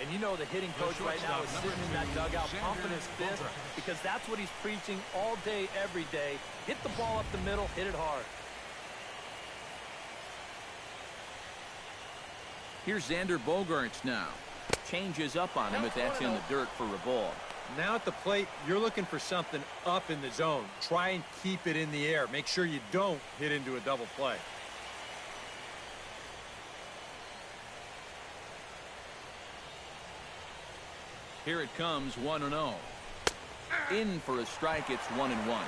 And you know the hitting coach right now is sitting in that dugout pumping his fist because that's what he's preaching all day, every day. Hit the ball up the middle, hit it hard. Here's Xander Bogaerts now. Changes up on him, but that's in the dirt for a ball. Now at the plate, you're looking for something up in the zone. Try and keep it in the air. Make sure you don't hit into a double play. Here it comes, 1-0. In for a strike, it's 1-1.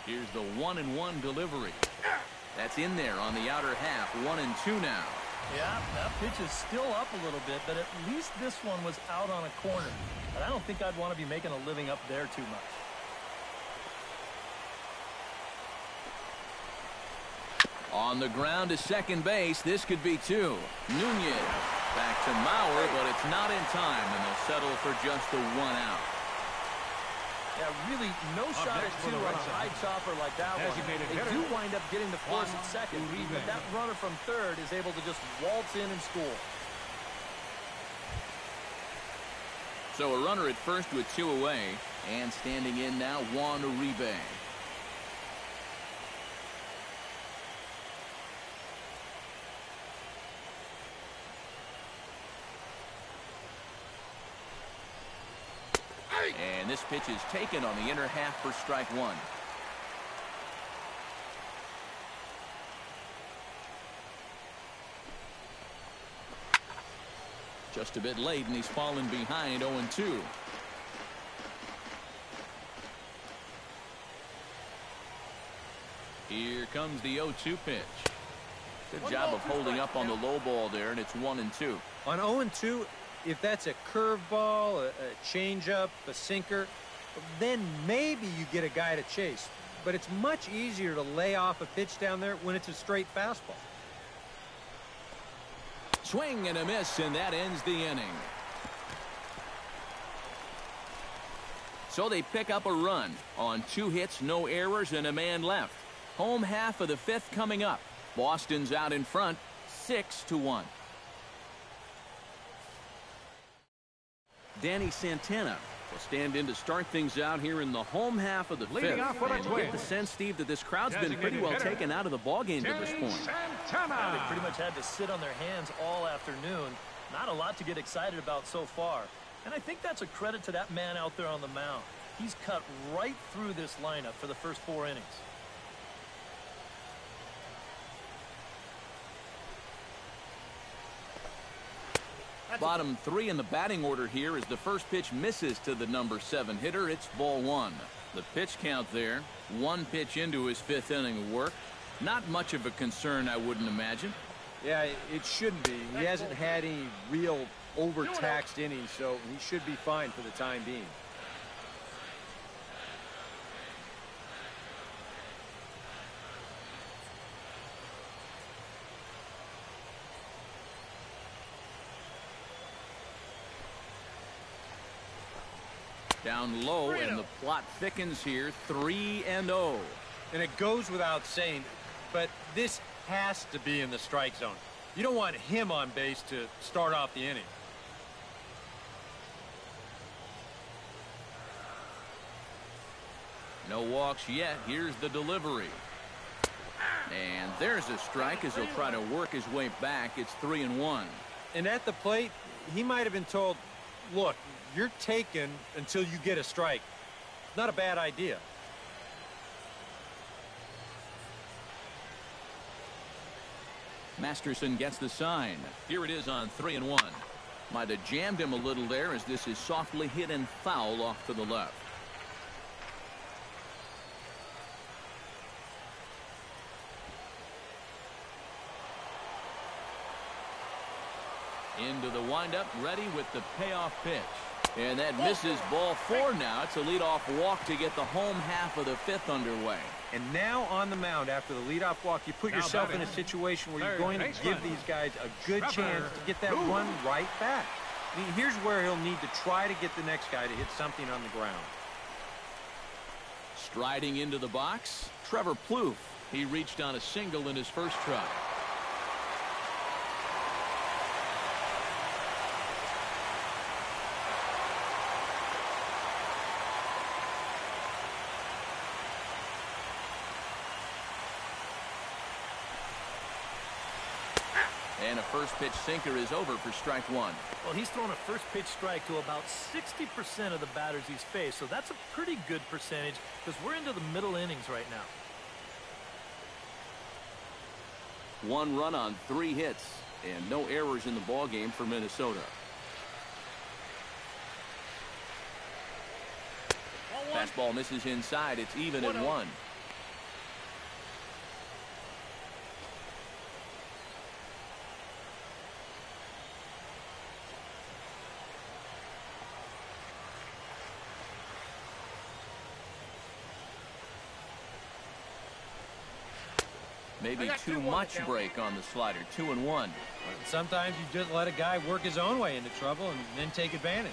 Here's the 1-1 delivery. That's in there on the outer half. 1-2 now. Yeah, that pitch is still up a little bit, but at least this one was out on a corner. But I don't think I'd want to be making a living up there too much. On the ground to second base. This could be 2. Nunez back to Mauer, but it's not in time, and they'll settle for just the 1 out. Yeah, really no shot at 2 on a high chopper like that one. They do wind up getting the force at second, but that runner from third is able to just waltz in and score. So a runner at first with 2 away, and standing in now, Juan Uribe. And this pitch is taken on the inner half for strike one. Just a bit late, and he's fallen behind 0-2. Here comes the 0-2 pitch. Good job of holding up on the low ball there, and it's 1-2. On 0-2, if that's a curveball, a changeup, a sinker, then maybe you get a guy to chase. But it's much easier to lay off a pitch down there when it's a straight fastball. Swing and a miss, and that ends the inning. So they pick up a run on 2 hits, no errors, and a man left. Home half of the 5th coming up. Boston's out in front, 6-1. Danny Santana will stand in to start things out here in the home half of the 5th. And you get the sense, Steve, that this crowd's been pretty well taken out of the ballgame to this point. They pretty much had to sit on their hands all afternoon. Not a lot to get excited about so far. And I think that's a credit to that man out there on the mound. He's cut right through this lineup for the first 4 innings. Bottom 3 in the batting order here as the first pitch misses to the number 7 hitter. It's ball 1. The pitch count there, 1 pitch into his 5th inning of work. Not much of a concern, I wouldn't imagine. Yeah, it shouldn't be. He hasn't had any real overtaxed innings, so he should be fine for the time being. Down low, and the plot thickens here, 3-0. And it goes without saying, but this has to be in the strike zone. You don't want him on base to start off the inning. No walks yet. Here's the delivery. And there's a strike as he'll try to work his way back. It's 3-1. And at the plate, he might have been told, look, you're taken until you get a strike. Not a bad idea. Masterson gets the sign. Here it is on 3-1. Might have jammed him a little there as this is softly hit and foul off to the left. Into the windup, ready with the payoff pitch. And that misses, ball 4 now. It's a leadoff walk to get the home half of the 5th underway. And now on the mound after the leadoff walk, you put yourself in a situation where you're going to give these guys a good chance to get that run right back. I mean, here's where he'll need to try to get the next guy to hit something on the ground. Striding into the box, Trevor Plouffe. He reached on a single in his first try. And a first pitch sinker is over for strike 1. Well, he's thrown a first pitch strike to about 60% of the batters he's faced, so that's a pretty good percentage because we're into the middle innings right now. 1 run on 3 hits and no errors in the ballgame for Minnesota. Fastball misses inside. It's even at 1. Maybe too much break on the slider. 2-1. Sometimes you just let a guy work his own way into trouble and then take advantage.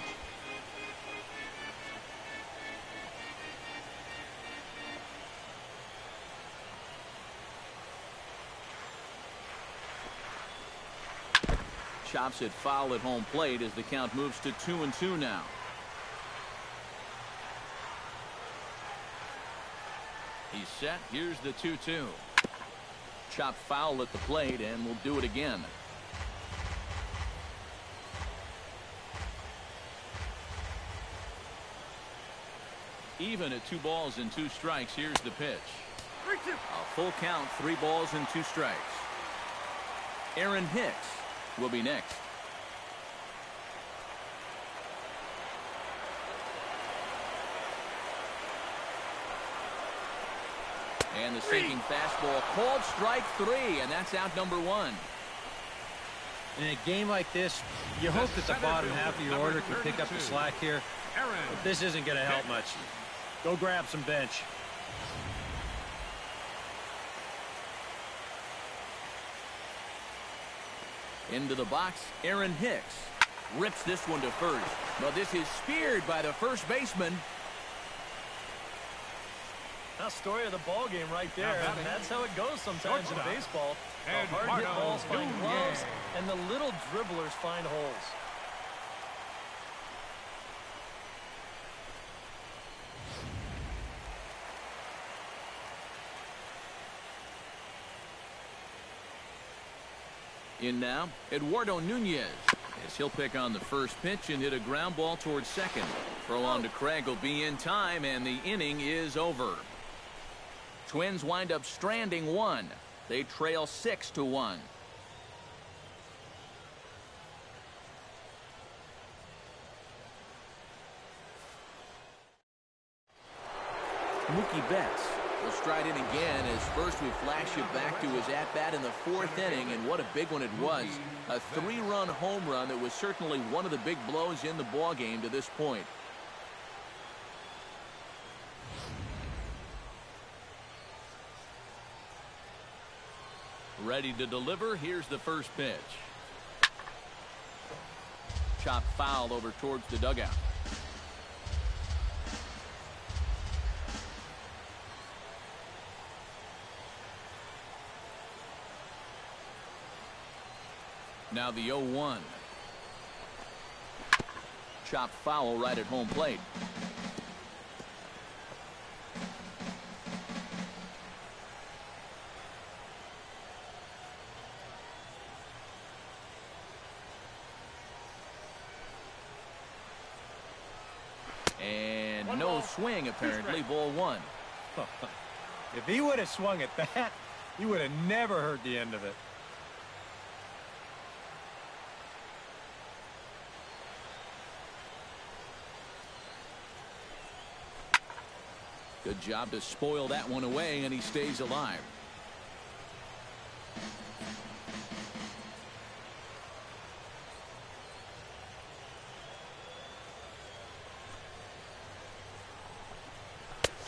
Chops it foul at home plate as the count moves to 2-2 now. He's set. Here's the 2-2. Chop foul at the plate, and we'll do it again. Even at 2 balls and 2 strikes, here's the pitch. A full count, 3 balls and 2 strikes. Aaron Hicks will be next. And the sinking fastball called strike 3, and that's out number 1. In a game like this, you hope that the bottom half of your order can pick up the slack here. But this isn't going to help much. Go grab some bench. Into the box, Aaron Hicks rips this one to first. But this is speared by the first baseman. That's the story of the ball game right there. That's how it goes sometimes in baseball. The hard hit balls find gloves, and the little dribblers find holes. In now, Eduardo Nunez, as he'll pick on the first pitch and hit a ground ball towards second. Throw on to Craig will be in time, and the inning is over. Twins wind up stranding 1. They trail 6-1. Mookie Betts will stride in again as first we flash you back to his at-bat in the 4th inning, and what a big one it was. A 3-run home run that was certainly one of the big blows in the ballgame to this point. Ready to deliver. Here's the first pitch. Chopped foul over towards the dugout. Now the 0-1. Chopped foul right at home plate. And no swing, apparently. Ball 1. If he would have swung at that, he would have never heard the end of it. Good job to spoil that one away, and he stays alive.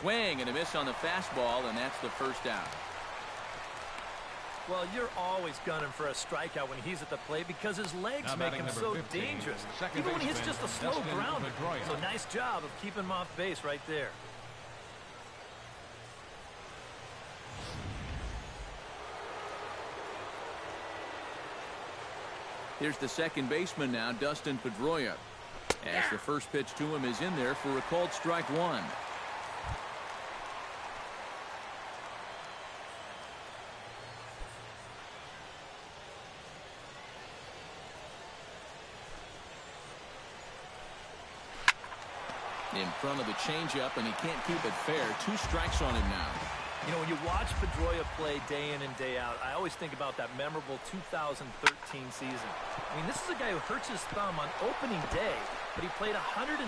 Swing and a miss on the fastball, and that's the first out. Well, you're always gunning for a strikeout when he's at the plate because his legs make him so dangerous, even when he hits just a slow grounder. So nice job of keeping him off base right there. Here's the second baseman now, Dustin Pedroia, as the first pitch to him is in there for a called strike 1. In front of the changeup, and he can't keep it fair. 2 strikes on him now. You know, when you watch Pedroia play day in and day out, I always think about that memorable 2013 season. I mean, this is a guy who hurts his thumb on opening day, but he played 160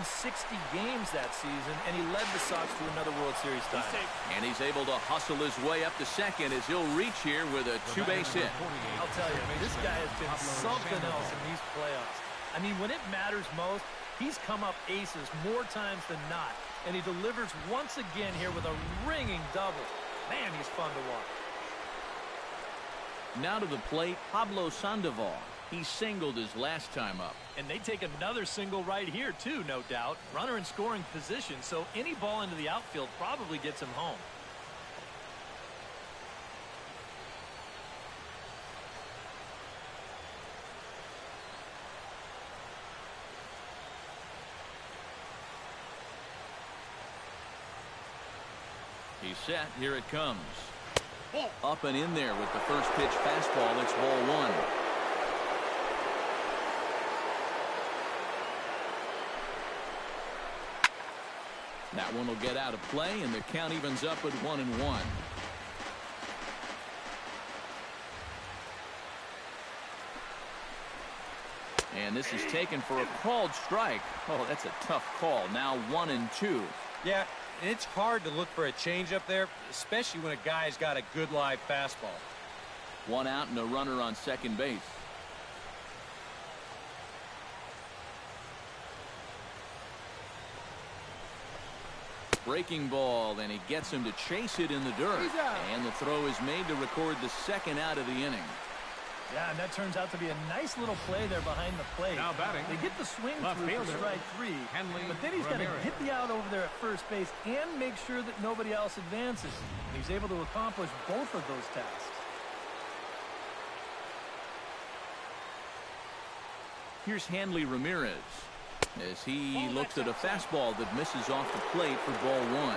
games that season, and he led the Sox to another World Series title. And he's able to hustle his way up to second as he'll reach here with a 2-base hit. I'll tell you, this guy has been something else in these playoffs. I mean, when it matters most, he's come up aces more times than not, and he delivers once again here with a ringing double. Man, he's fun to watch. Now to the plate, Pablo Sandoval. He singled his last time up. And they take another single right here, too, no doubt. Runner in scoring position, so any ball into the outfield probably gets him home. He's set. Here it comes. Up and in there with the first pitch fastball. It's ball 1. That one will get out of play, and the count evens up at 1-1. And this is taken for a called strike. Oh, that's a tough call. Now 1-2. Yeah, and it's hard to look for a changeup there, especially when a guy's got a good live fastball. One out and a runner on second base. Breaking ball, and he gets him to chase it in the dirt. And the throw is made to record the second out of the inning. Yeah, and that turns out to be a nice little play there behind the plate. Now batting, they get the swing left through for fielder, strike 3, but then he's got to hit the out over there at first base and make sure that nobody else advances. And he's able to accomplish both of those tasks. Here's Hanley Ramirez as he looks at a fastball that misses off the plate for ball 1.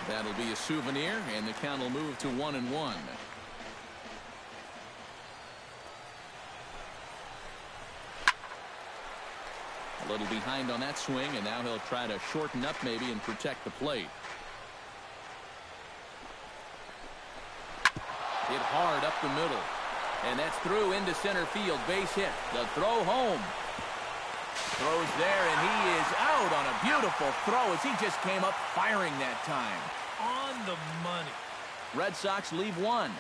That'll be a souvenir, and the count will move to 1-1. A little behind on that swing, and now he'll try to shorten up maybe and protect the plate. Hit hard up the middle, and that's through into center field. Base hit. The throw home. Throws there, and he is out on a beautiful throw as he just came up firing that time. On the money. Red Sox leave one.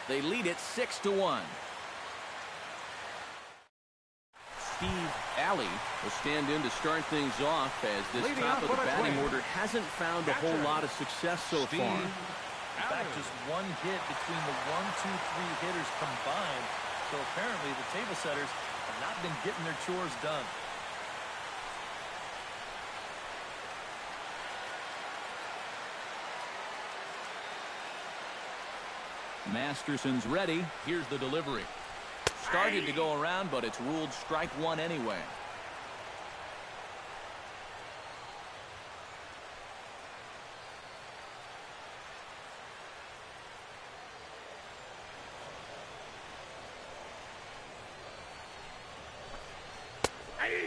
They lead it 6-1. Steve Alley will stand in to start things off as this top of the batting order hasn't found a whole lot of success so far. In fact, just one hit between the 1, 2, 3 hitters combined. So apparently the table setters have not been getting their chores done. Masterson's ready. Here's the delivery. Started to go around, but it's ruled strike 1 anyway.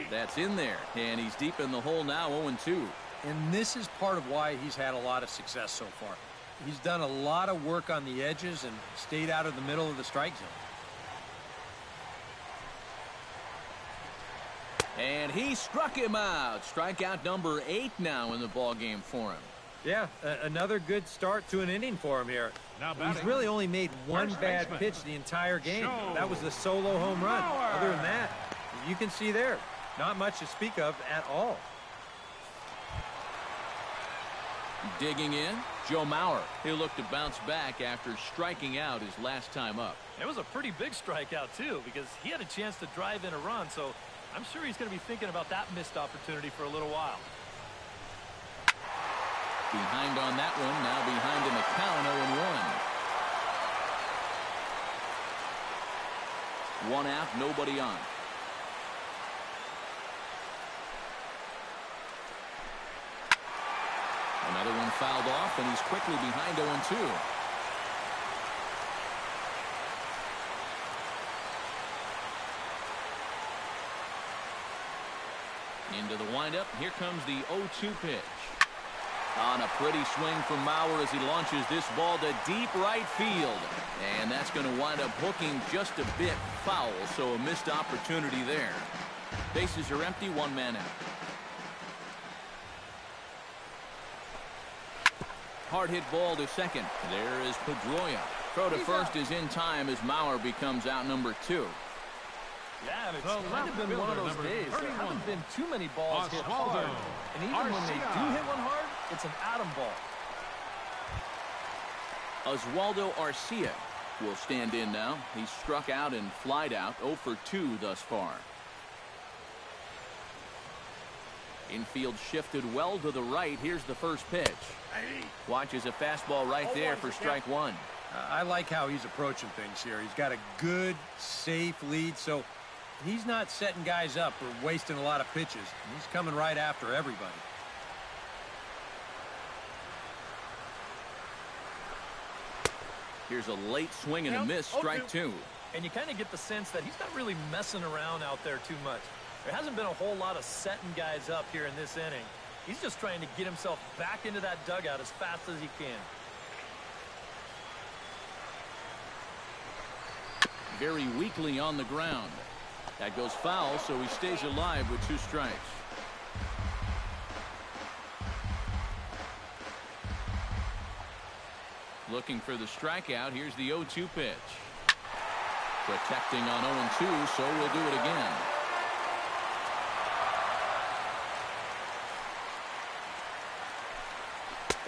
That's in there, and he's deep in the hole now, 0-2. And this is part of why he's had a lot of success so far. He's done a lot of work on the edges and stayed out of the middle of the strike zone. And he struck him out. Strikeout number 8 now in the ball game for him. Yeah, another good start to an inning for him here. Now He's really only made one bad pitch the entire game. That was the solo home run. Other than that, you can see there, not much to speak of at all. Digging in, Joe Mauer. He'll look to bounce back after striking out his last time up. It was a pretty big strikeout, too, because he had a chance to drive in a run, so I'm sure he's going to be thinking about that missed opportunity for a little while. Behind on that one, now behind in the count, 0-1. One out, nobody on. Another one fouled off, and he's quickly behind 0-2. Into the windup. Here comes the 0-2 pitch. On a pretty swing from Mauer as he launches this ball to deep right field. And that's going to wind up hooking just a bit foul, so a missed opportunity there. Bases are empty, one man out. Hard hit ball to second. There is Pedroia. Throw to first is in time as Mauer becomes out number 2. Yeah, it's kind of been one of those days. There haven't been too many balls hit hard. And even when they do hit one hard, it's an atom ball. Oswaldo Arcia will stand in now. He's struck out and flied out, 0 for 2 thus far. Infield shifted well to the right. Here's the first pitch. Watches a fastball right there for strike 1. I like how he's approaching things here. He's got a good, safe lead, so he's not setting guys up or wasting a lot of pitches. He's coming right after everybody. Here's a late swing and a miss, strike 2. And you kind of get the sense that he's not really messing around out there too much. There hasn't been a whole lot of setting guys up here in this inning. He's just trying to get himself back into that dugout as fast as he can. Very weakly on the ground. That goes foul, so he stays alive with 2 strikes. Looking for the strikeout. Here's the 0-2 pitch. Protecting on 0-2, so we'll do it again.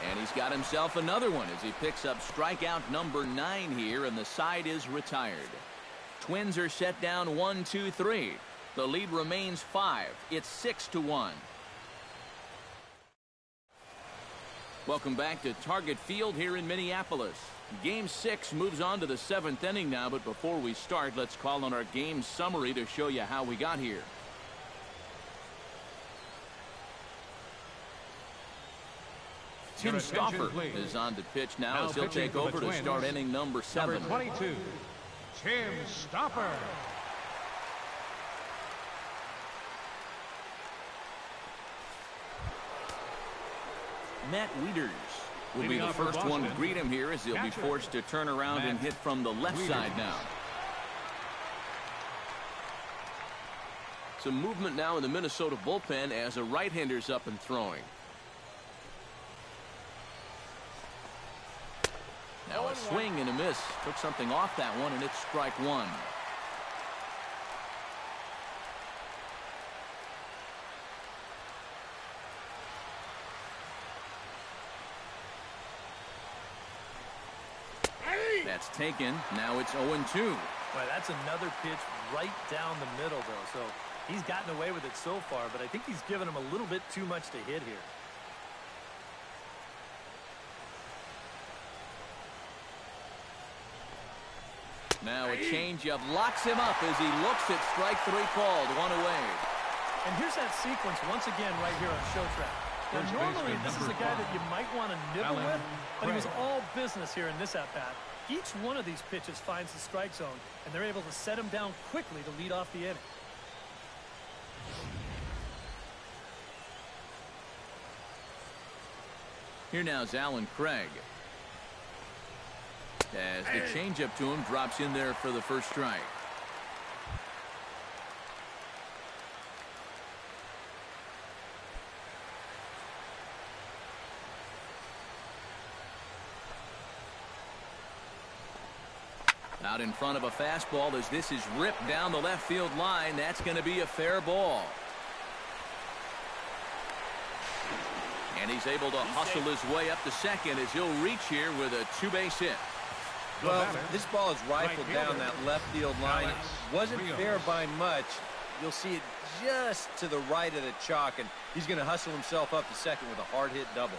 And he's got himself another one as he picks up strikeout number 9 here, and the side is retired. Twins are set down 1-2-3. The lead remains 5. It's 6-1. Welcome back to Target Field here in Minneapolis. Game 6 moves on to the 7th inning now, but before we start, let's call on our game summary to show you how we got here. Tim Stauffer is on to pitch now as he'll take over to start inning number 7. Number 22, Tim Stauffer. Matt Wieters will be the first one to greet him here as he'll be forced to turn around and hit from the left side now. Some movement now in the Minnesota bullpen as a right-hander's up and throwing. Now a swing and a miss. Took something off that one, and it's strike 1. That's taken. Now it's 0-2. Boy, that's another pitch right down the middle, though. So he's gotten away with it so far, but I think he's given him a little bit too much to hit here. Now a changeup locks him up as he looks at strike 3 called. 1 away. And here's that sequence once again right here on Show Track. Now, normally this is a guy that you might want to nibble with, but he was all business here in this at-bat. Each one of these pitches finds the strike zone, and they're able to set him down quickly to lead off the inning. Here now is Alan Craig. As the changeup to him drops in there for the first strike. Out in front of a fastball as this is ripped down the left field line. That's going to be a fair ball. And he's able to hustle his way up to second as he'll reach here with a 2-base hit. Well, this ball is rifled down that left field line. Wasn't fair by much. You'll see it just to the right of the chalk, and he's going to hustle himself up to second with a hard hit double.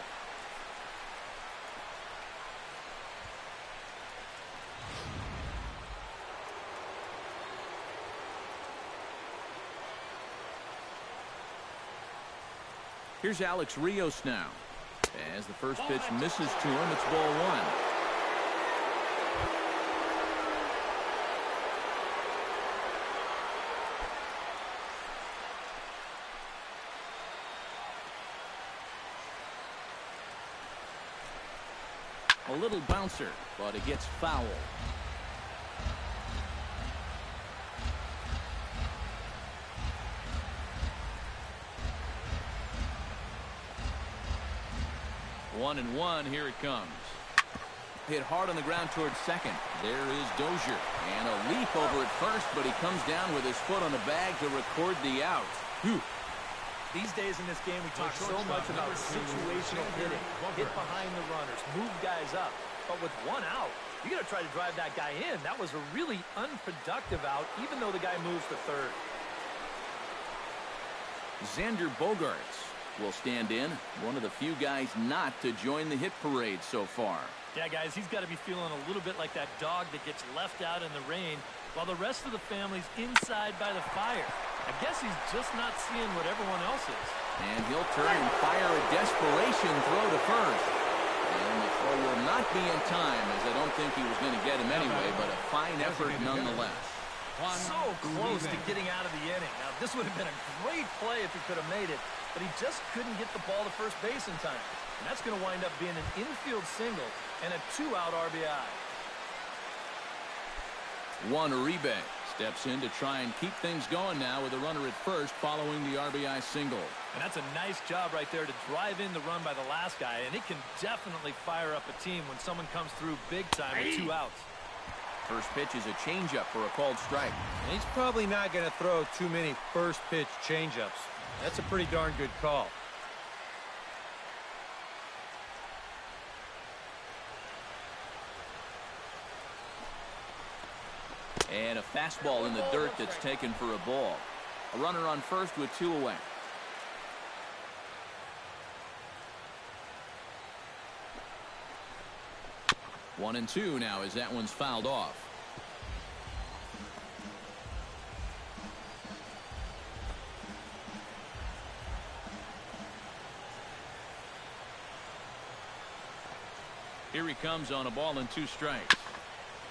Here's Alex Rios now. As the first pitch misses to him, it's ball 1. A little bouncer, but it gets foul. One and one, here it comes. Hit hard on the ground towards second. There is Dozier. And a leap over at first, but he comes down with his foot on the bag to record the out. Whew. These days in this game, we talk so much about situational hitting. Hit behind the runners, move guys up. But with one out, you got to try to drive that guy in. That was a really unproductive out, even though the guy moves to third. Xander Bogaerts will stand in. One of the few guys not to join the hit parade so far. Yeah, guys, he's got to be feeling a little bit like that dog that gets left out in the rain while the rest of the family's inside by the fire. I guess he's just not seeing what everyone else is. And he'll turn and fire a desperation throw to first. And the throw will not be in time, as I don't think he was going to get him anyway, but a fine effort nonetheless. So close to getting out of the inning. Now, this would have been a great play if he could have made it, but he just couldn't get the ball to first base in time. And that's going to wind up being an infield single and a 2-out RBI. Juan Uribe steps in to try and keep things going now with a runner at first following the RBI single. And that's a nice job right there to drive in the run by the last guy, and it can definitely fire up a team when someone comes through big time with 2 outs. First pitch is a changeup for a called strike. And he's probably not going to throw too many first pitch changeups. That's a pretty darn good call. And a fastball in the dirt that's taken for a ball. A runner on first with 2 away. One and 2 now as that one's fouled off. Here he comes on a ball and 2 strikes.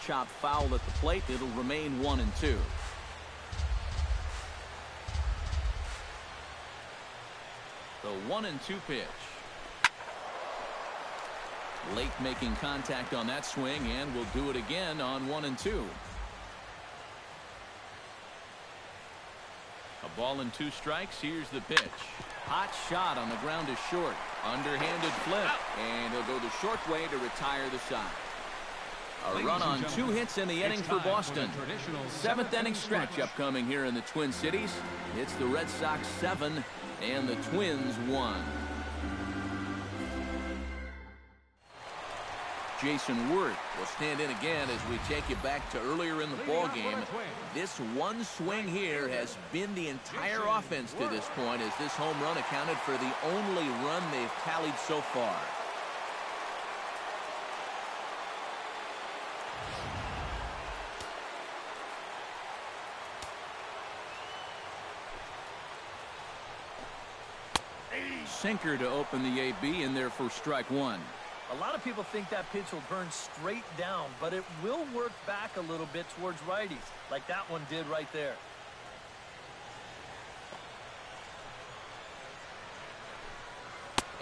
Chop foul at the plate. It'll remain 1 and 2. The 1 and 2 pitch. Late making contact on that swing, and will do it again on 1 and 2. A ball and 2 strikes. Here's the pitch. Hot shot on the ground is short. Underhanded flip, and he'll go the short way to retire the side. A run on 2 hits in the inning for Boston. 7th inning stretch upcoming here in the Twin Cities. It's the Red Sox 7 and the Twins 1. Jason Worth will stand in again as we take you back to earlier in the ball game. This one swing here has been the entire offense to this point, as this home run accounted for the only run they've tallied so far. Sinker to open the AB in there for strike 1. A lot of people think that pitch will burn straight down, but it will work back a little bit towards righties, like that one did right there.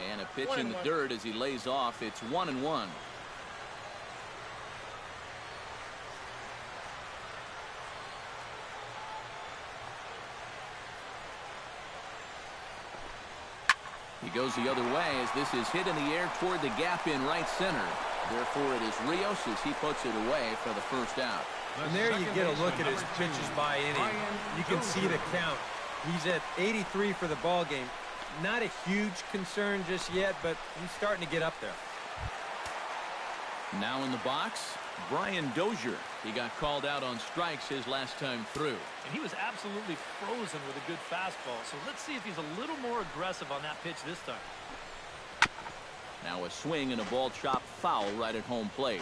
And a pitch in the dirt as he lays off. It's 1 and 1. He goes the other way as this is hit in the air toward the gap in right center. Therefore, it is Rios as he puts it away for the first out. And there you get a look at his pitches by inning. You can see the count. He's at 83 for the ball game. Not a huge concern just yet, but he's starting to get up there. Now in the box, Brian Dozier. He got called out on strikes his last time through. And he was absolutely frozen with a good fastball. So let's see if he's a little more aggressive on that pitch this time. Now a swing and a ball chopped foul right at home plate.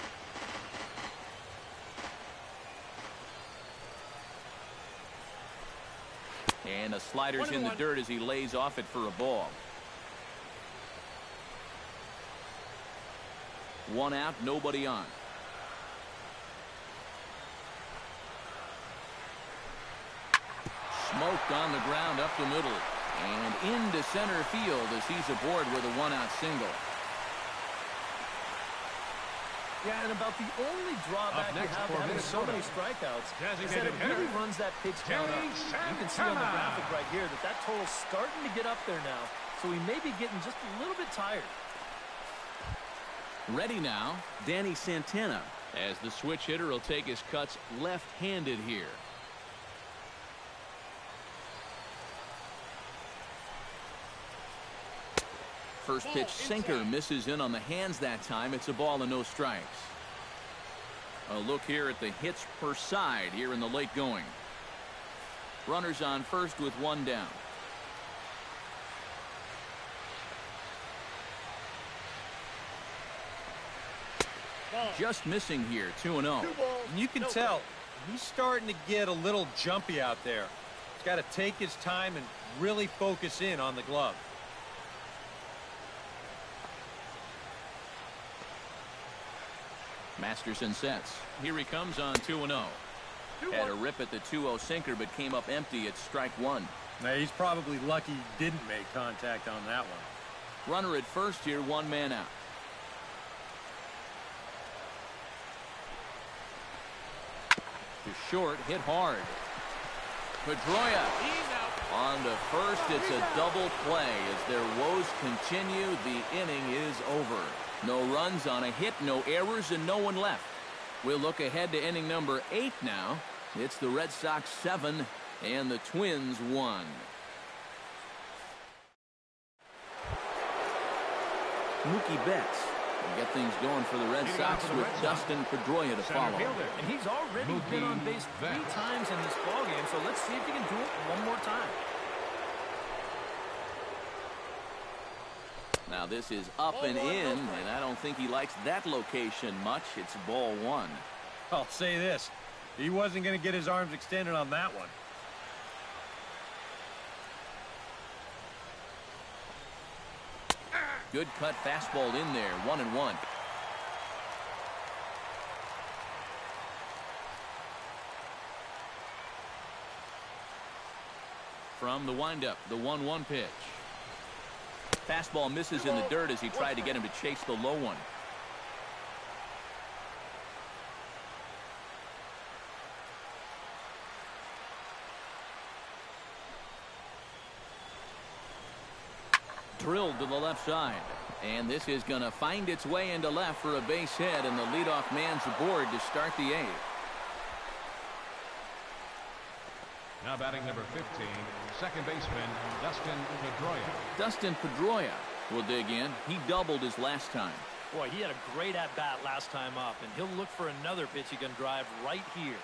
And a slider's in the dirt as he lays off it for a ball. 1 out, nobody on. Smoked on the ground up the middle and into center field as he's aboard with a 1-out single. Yeah, and about the only drawback you have to having so many strikeouts is that it really runs that pitch count up. You can see on the graphic right here that that total's starting to get up there now, so he may be getting just a little bit tired. Ready now, Danny Santana, as the switch hitter will take his cuts left-handed here. First pitch sinker misses in on the hands that time. It's a ball and no strikes. A look here at the hits per side here in the late going. Runners on first with 1 down. Just missing here, 2-0. You can tell he's starting to get a little jumpy out there. He's got to take his time and really focus in on the glove. Masterson sets. Here he comes on 2-0. Had a rip at the 2-0 sinker, but came up empty at strike one. Now, he's probably lucky he didn't make contact on that one. Runner at first here, one man out. To short, hit hard. Pedroia on to first. It's a double play as their woes continue. The inning is over. No runs on a hit, no errors, and no one left. We'll look ahead to inning number 8 now. It's the Red Sox 7 and the Twins 1. Mookie Betts will get things going for the Red Sox with Dustin Pedroia to follow. And he's already been on base 3 times in this ballgame, so let's see if he can do it one more time. Now this is up and in, and I don't think he likes that location much. It's ball 1. I'll say this. He wasn't going to get his arms extended on that one. Good cut fastball in there, 1-1. From the windup, the 1-1 pitch. Fastball misses in the dirt as he tried to get him to chase the low one. Drilled to the left side. And this is going to find its way into left for a base hit, and the leadoff man's aboard to start the 8th. Now batting number 15, second baseman Dustin Pedroia. Dustin Pedroia will dig in. He doubled his last time. Boy, he had a great at-bat last time up, and he'll look for another pitch he can drive right here.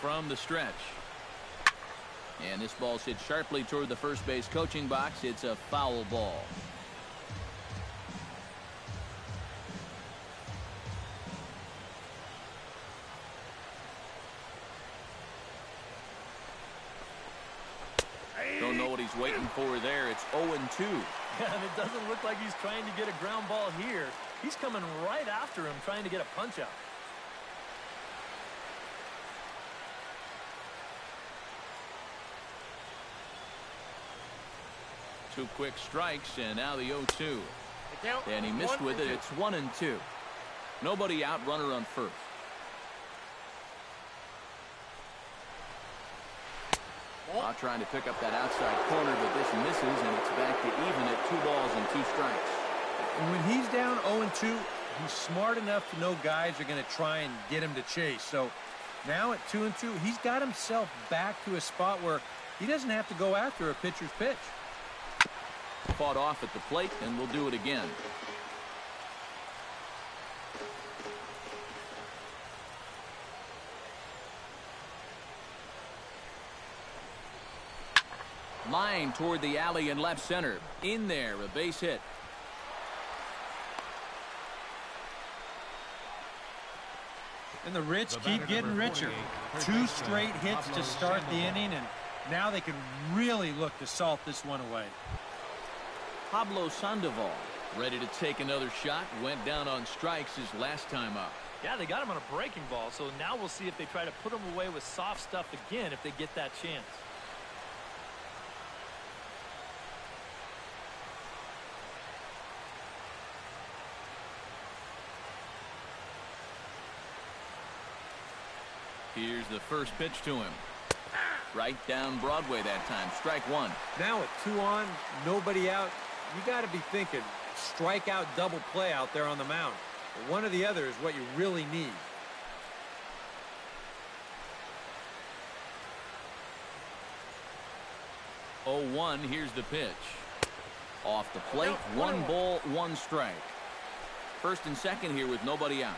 From the stretch. And this ball's hit sharply toward the first base coaching box. It's a foul ball. Don't know what he's waiting for there. It's 0-2. Yeah, and it doesn't look like he's trying to get a ground ball here. He's coming right after him, trying to get a punch out. Two quick strikes, and now the 0-2. And he missed with it. It's 1-2. Nobody out, runner on first. Trying to pick up that outside corner, but this misses, and it's back to even at 2 balls and 2 strikes. And when he's down 0-2, he's smart enough to know guys are going to try and get him to chase. So now at 2-2, he's got himself back to a spot where he doesn't have to go after a pitcher's pitch. Fought off at the plate, and we'll do it again. Line toward the alley in left center. In there, a base hit. And the rich keep getting richer. 2 straight hits to start the inning, and now they can really look to salt this one away. Pablo Sandoval ready to take another shot. Went down on strikes his last time up. Yeah, they got him on a breaking ball, so now we'll see if they try to put him away with soft stuff again if they get that chance. Here's the first pitch to him. Right down Broadway that time. Strike 1. Now at 2 on, nobody out. You got to be thinking strikeout double play out there on the mound. But one or the other is what you really need. Oh, 1. Here's the pitch. Off the plate. 1 ball, 1 strike. First and second here with nobody out.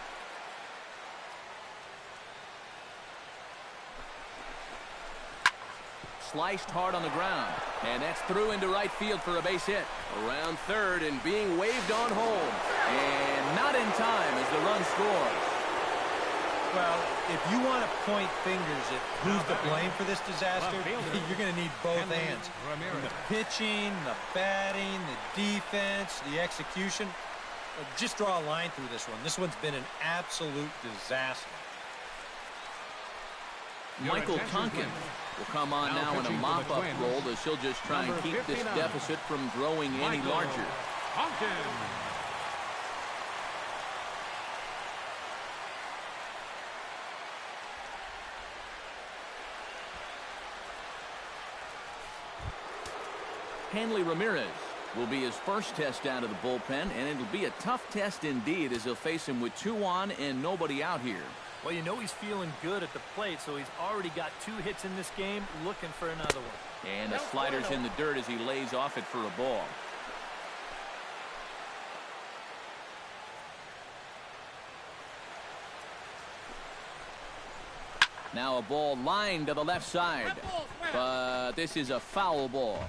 Sliced hard on the ground, and that's through into right field for a base hit. Around third and being waved on home, and not in time as the run scores. Well, if you want to point fingers at who's to blame for this disaster, you're going to need both hands. The pitching, the batting, the defense, the execution. Just draw a line through this one. This one's been an absolute disaster. Michael Tonkin will come on now in a mop-up role as he'll just try and keep this deficit from growing any larger. Hanley Ramirez will be his first test out of the bullpen, and it'll be a tough test indeed as he'll face him with 2 on and nobody out here. Well, you know he's feeling good at the plate, so he's already got 2 hits in this game, looking for another one. And the slider's in the dirt as he lays off it for a ball. Now a ball lined to the left side, but this is a foul ball.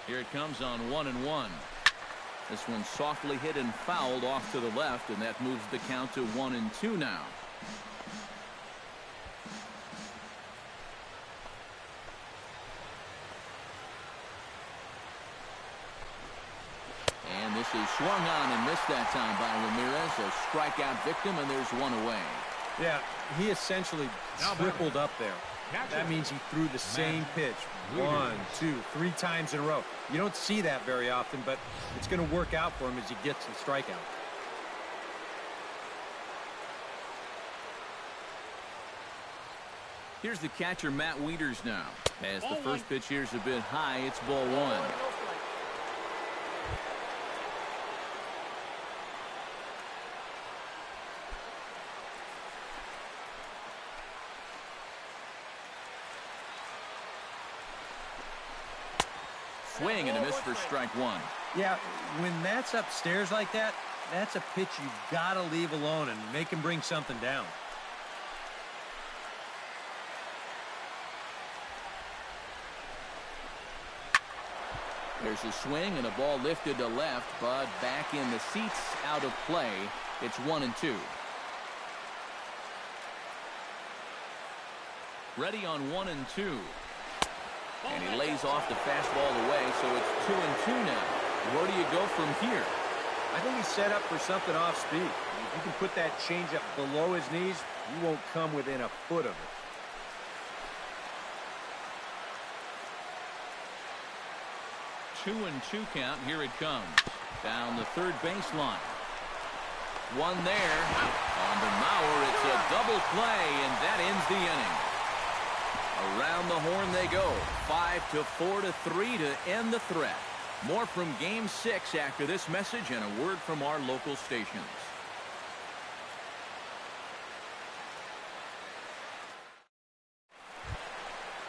Here it comes on 1-1. This one softly hit and fouled off to the left, and that moves the count to 1-2 now. And this is swung on and missed that time by Ramirez. A strikeout victim, and there's 1 away. Yeah, he essentially tripled up there. That means he threw the same pitch 1, 2, 3 times in a row. You don't see that very often, but it's going to work out for him as he gets the strikeout. Here's the catcher, Matt Wieters, now. As the first pitch here's a bit high, it's ball 1. Swing and a miss for strike 1. Yeah, when that's upstairs like that, that's a pitch you've got to leave alone and make him bring something down. There's a swing and a ball lifted to left, but back in the seats, out of play. It's 1-2. Ready on 1-2. And he lays off the fastball away, so it's 2-2 now. Where do you go from here? I think he's set up for something off speed. If you can put that changeup below his knees, you won't come within a foot of it. 2-2 count. Here it comes. Down the third baseline. One there. On the Mauer, it's a double play, and that ends the inning. Around the horn they go. 5-4 to 3 to end the threat. More from Game 6 after this message and a word from our local stations.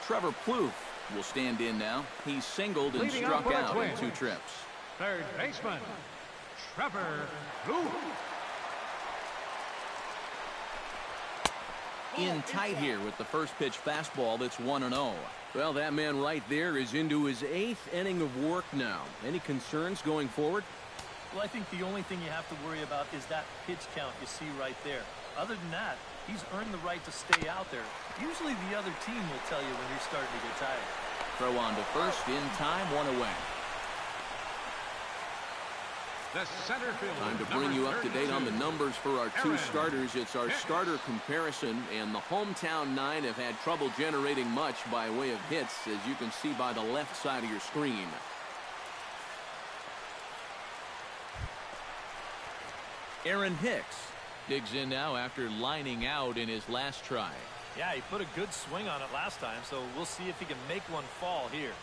Trevor Plouffe will stand in now. He's singled and struck out in 2 trips. Third baseman, Trevor Plouffe. In tight here with the first pitch fastball that's 1-0. Well, that man right there is into his 8th inning of work now. Any concerns going forward? Well, I think the only thing you have to worry about is that pitch count you see right there. Other than that, he's earned the right to stay out there. Usually the other team will tell you when you're starting to get tired. Throw on to first, in time, 1 away. The center fielder, Time to bring you up to date on the numbers for our 2 starters. It's our starter comparison, and the hometown 9 have had trouble generating much by way of hits, as you can see by the left side of your screen. Aaron Hicks digs in now after lining out in his last try. Yeah, he put a good swing on it last time, so we'll see if he can make one fall here.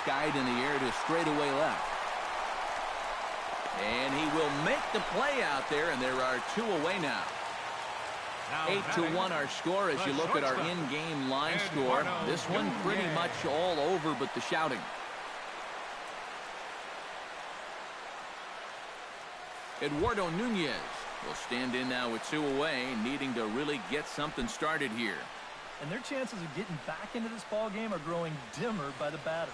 Skied in the air to straightaway left. And he will make the play out there, and there are 2 away now. 8-1 our score as you look at our in-game line score. This one pretty much all over but the shouting. Eduardo Nunez will stand in now with 2 away, needing to really get something started here. And their chances of getting back into this ball game are growing dimmer by the batter.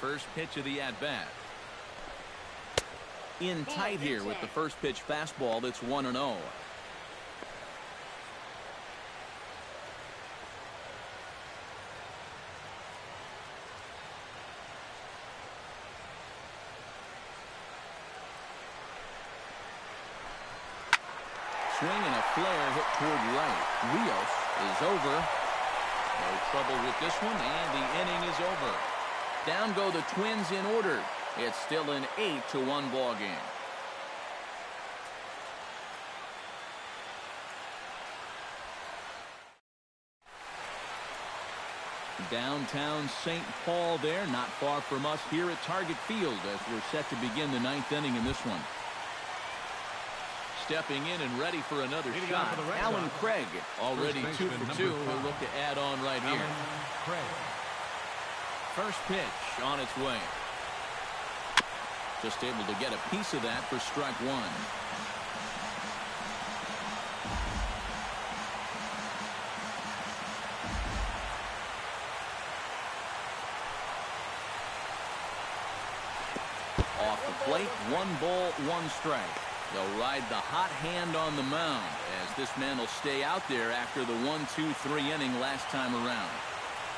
First pitch of the at-bat. In tight here with the first pitch fastball. That's 1-0. Swing and a flare hit toward right. Rios is over. No trouble with this one, and the inning is over. Down go the Twins in order. It's still an 8-1 ball game. Downtown St. Paul there, not far from us here at Target Field as we're set to begin the 9th inning in this one. Stepping in and ready for another shot, Alan Craig, already 2 for 2. He'll look to add on right here. First pitch on its way. Just able to get a piece of that for strike 1. Off the plate, 1 ball, 1 strike. They'll ride the hot hand on the mound as this man will stay out there after the 1-2-3 inning last time around.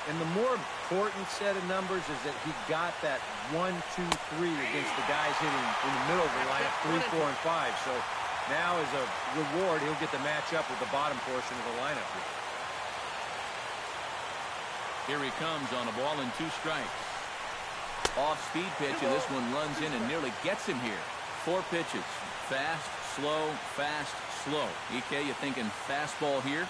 And the more important set of numbers is that he got that 1-2-3 against the guys hitting in the middle of the lineup, 3, 4, and 5. So now as a reward, he'll get the matchup with the bottom portion of the lineup here. Here he comes on a ball and 2 strikes. Off-speed pitch, and this one runs in and nearly gets him here. 4 pitches. Fast, slow, fast, slow. EK, you thinking fastball here?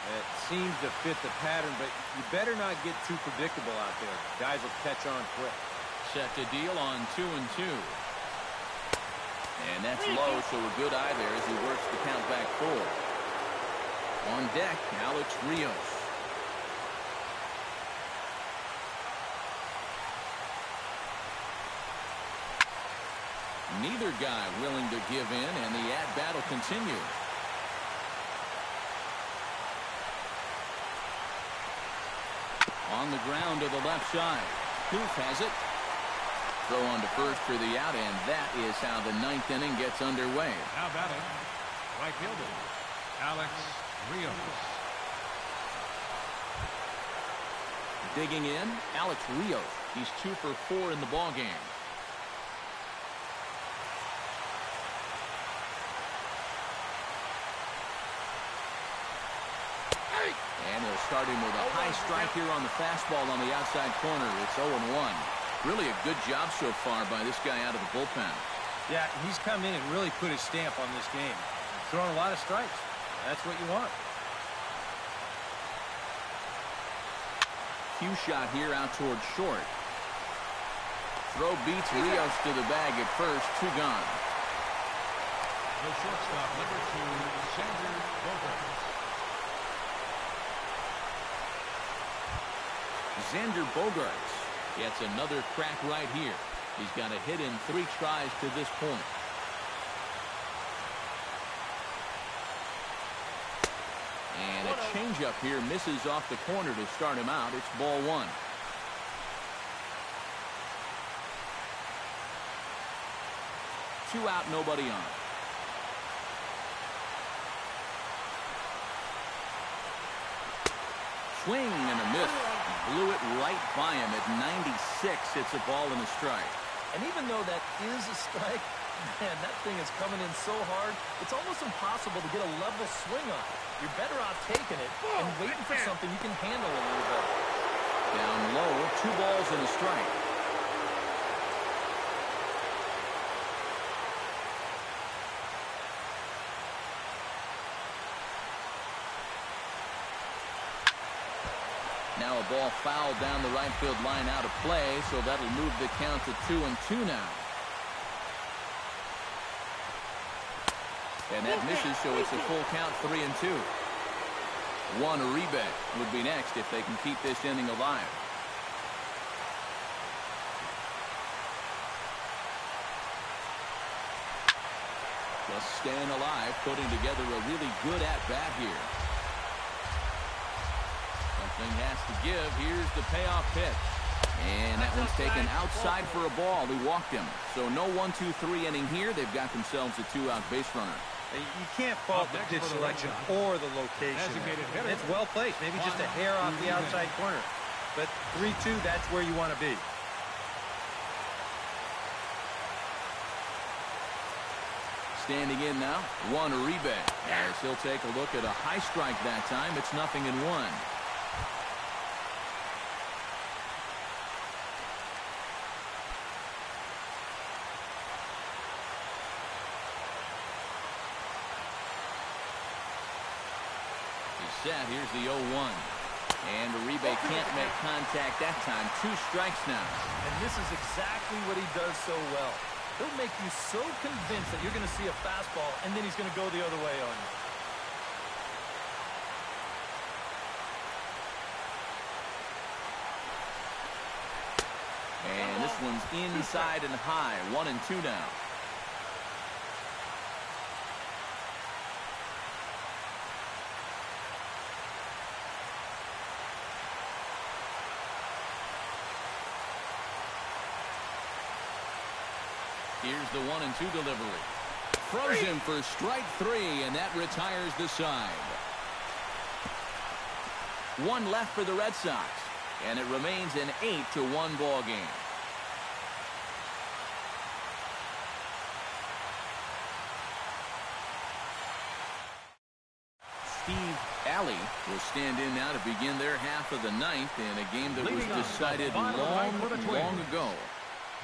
It seems to fit the pattern, but you better not get too predictable out there. Guys will catch on quick. Set to deal on 2-2. And that's low, so a good eye there as he works the count back 4. On deck, Alex Rios. Neither guy willing to give in, and the at-bat will continue. On the ground to the left side. Huth has it. Throw on to first for the out, and that is how the 9th inning gets underway. Now batting, right fielder, Alex Rios. Digging in, Alex Rios. He's 2 for 4 in the ballgame. And he'll start him with a high strike here on the fastball on the outside corner. It's 0-1. Really a good job so far by this guy out of the bullpen. Yeah, he's come in and really put his stamp on this game. Throwing a lot of strikes. That's what you want. Cue shot here out towards short. Throw beats Rios to the bag at first. 2 gone. The shortstop, number 2, Xander Bogaerts. Xander Bogaerts gets another crack right here. He's got a hit in 3 tries to this point. And a changeup here misses off the corner to start him out. It's ball 1. Two out, nobody on. Swing and a miss. Blew it right by him at 96. It's a ball and a strike. And even though that is a strike, man, that thing is coming in so hard, it's almost impossible to get a level swing on it. You're better off taking it and waiting for something you can handle a little bit. Down low, 2 balls and a strike. Now a ball fouled down the right field line out of play, so that'll move the count to 2-2 now. And that misses, so it's a full count, 3-2. Juan Uribe would be next if they can keep this inning alive. Just staying alive, putting together a really good at-bat here. Something has to give. Here's the payoff pitch. And that one's taken outside for a ball. He walked him. So no 1-2-3 inning here. They've got themselves a 2-out base runner. You can't fault the pitch selection or the location. It's well placed. Maybe just a hair off the outside corner. But 3-2, that's where you want to be. Standing in now, Juan Uribe. As he'll take a look at a high strike that time. It's 0-1. Set. Here's the 0-1. And Uribe can't make contact that time. 2 strikes now. And this is exactly what he does so well. He'll make you so convinced that you're going to see a fastball, and then he's going to go the other way on you. And this one's inside and high. 1-2 now. Here's the 1-2 delivery. Throws him for strike 3, and that retires the side. 1 left for the Red Sox, and it remains an 8-1 ball game. Steve Alley will stand in now to begin their half of the 9th in a game that was decided long ago.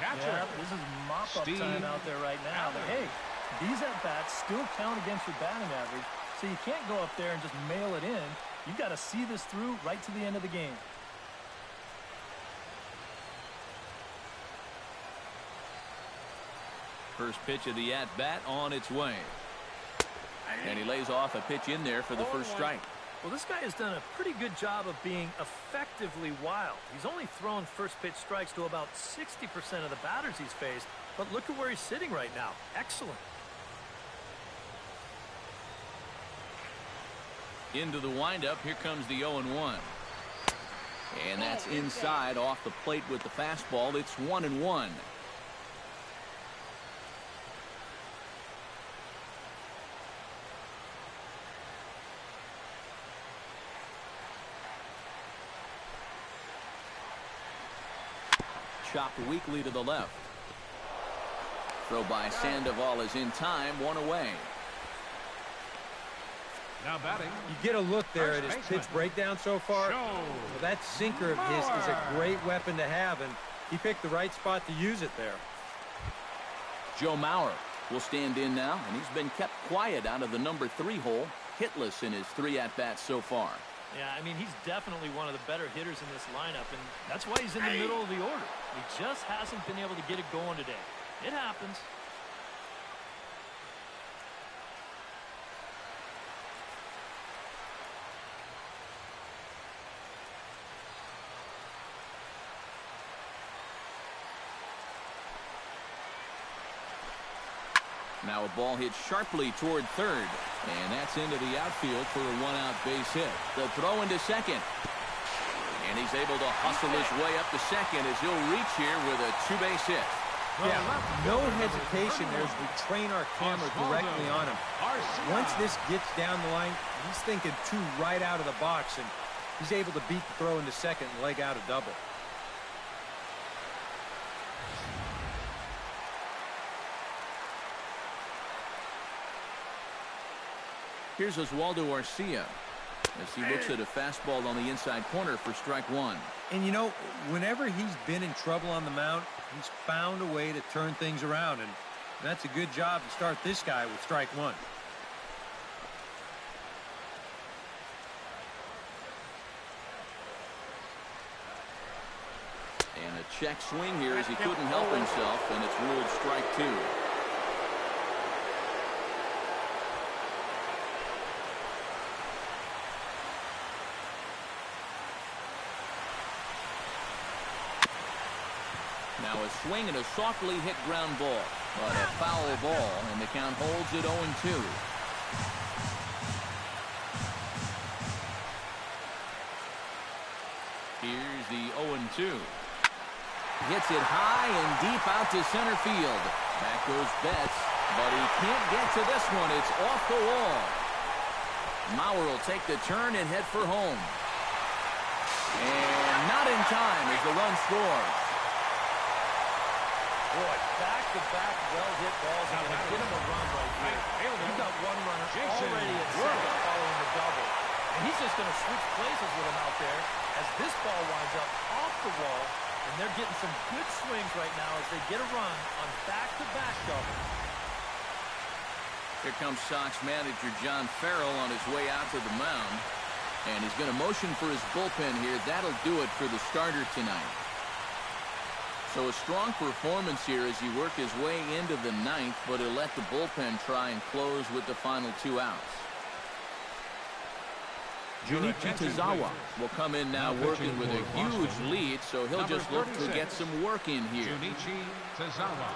Yeah, this is mop-up time out there right now. But hey, these at-bats still count against your batting average, so you can't go up there and just mail it in. You've got to see this through right to the end of the game. First pitch of the at-bat on its way. And he lays off a pitch in there for the first strike. Well, this guy has done a pretty good job of being effectively wild. He's only thrown first pitch strikes to about 60% of the batters he's faced, but look at where he's sitting right now. Excellent. Into the windup, here comes the 0-1. And that's inside off the plate with the fastball. It's 1-1. Chopped weakly to the left. Throw by Sandoval is in time. 1 away. Now batting. You get a look there at his pitch breakdown so far. Well, that sinker of his is a great weapon to have, and he picked the right spot to use it there. Joe Mauer will stand in now, and he's been kept quiet out of the number 3 hole, hitless in his 3 at-bats so far. Yeah, I mean, he's definitely one of the better hitters in this lineup, and that's why he's in the middle of the order. He just hasn't been able to get it going today. It happens. Now a ball hit sharply toward third, and that's into the outfield for a 1-out base hit. The throw into second, and he's able to hustle his way up to second as he'll reach here with a 2-base hit. Yeah, no hesitation there as we train our camera directly on him. Once this gets down the line, he's thinking 2 right out of the box, and he's able to beat the throw into second and leg out a double. Here's Oswaldo Arcia as he looks at a fastball on the inside corner for strike 1. And you know, whenever he's been in trouble on the mound, he's found a way to turn things around, and that's a good job to start this guy with strike 1. And a check swing here as he couldn't help himself, and it's ruled strike 2. Now a swing and a softly hit ground ball, but a foul ball, and the count holds at 0-2. Here's the 0-2. Hits it high and deep out to center field. Back goes Betts, but he can't get to this one. It's off the wall. Mauer will take the turn and head for home. And not in time as the run scores. Boy, back-to-back well-hit balls are going to get him a run right here. You've got one runner already at second following the double. And he's just going to switch places with him out there as this ball winds up off the wall. And they're getting some good swings right now as they get a run on back-to-back doubles. Here comes Sox manager John Farrell on his way out to the mound. And he's going to motion for his bullpen here. That'll do it for the starter tonight. So a strong performance here as he worked his way into the ninth, but he'll let the bullpen try and close with the final 2 outs. Junichi Tazawa will come in now working with a huge lead, so he'll just look to get some work in here. Junichi Tazawa.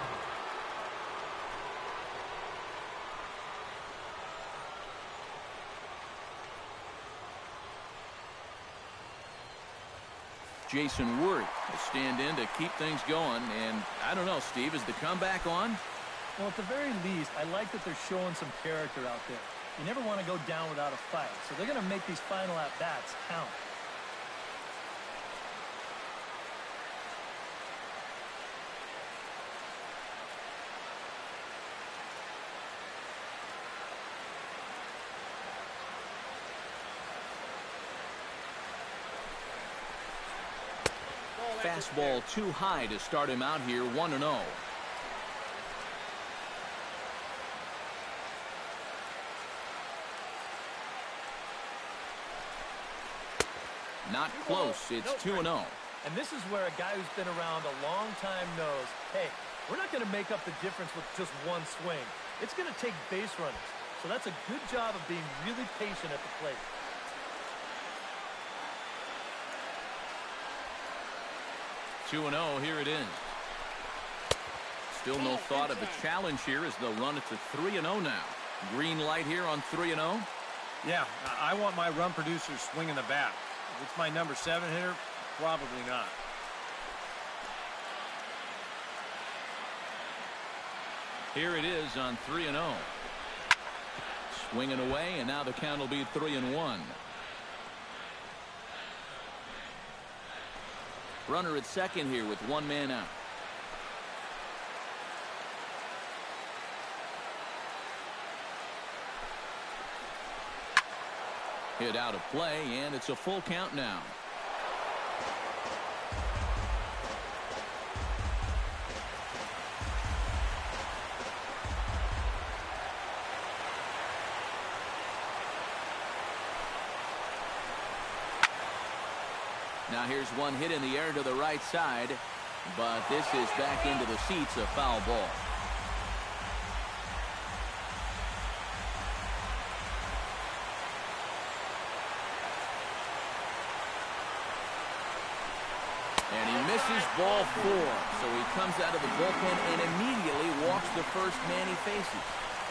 Jason Worth will stand in to keep things going. And I don't know, Steve, is the comeback on? Well, at the very least, I like that they're showing some character out there. You never want to go down without a fight, so they're going to make these final at-bats count. Fastball too high to start him out here 1-0. Not close. It's 2-0. And this is where a guy who's been around a long time knows, hey, we're not going to make up the difference with just one swing. It's going to take base runners. So that's a good job of being really patient at the plate. Here it is. Still no thought of a challenge here as they'll run it to 3-0 now. Green light here on 3-0. Yeah, I want my run producer swinging the bat. If it's my number 7 hitter, probably not. Here it is on 3-0. Swinging away, and now the count will be 3-1. Runner at second here with 1 man out. Hit out of play, and it's a full count now. Now here's one hit in the air to the right side, but this is back into the seats, a foul ball. And he misses ball 4, so he comes out of the bullpen and immediately walks the first man he faces.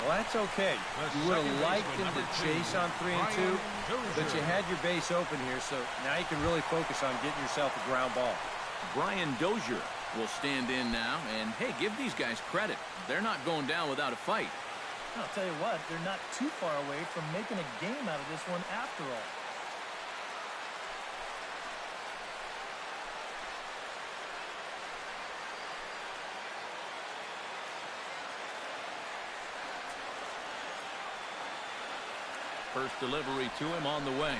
Well, that's okay. You would have liked him to chase on 3-2, but you had your base open here, so now you can really focus on getting yourself a ground ball. Brian Dozier will stand in now, and hey, give these guys credit. They're not going down without a fight. I'll tell you what, they're not too far away from making a game out of this one after all. First delivery to him on the way.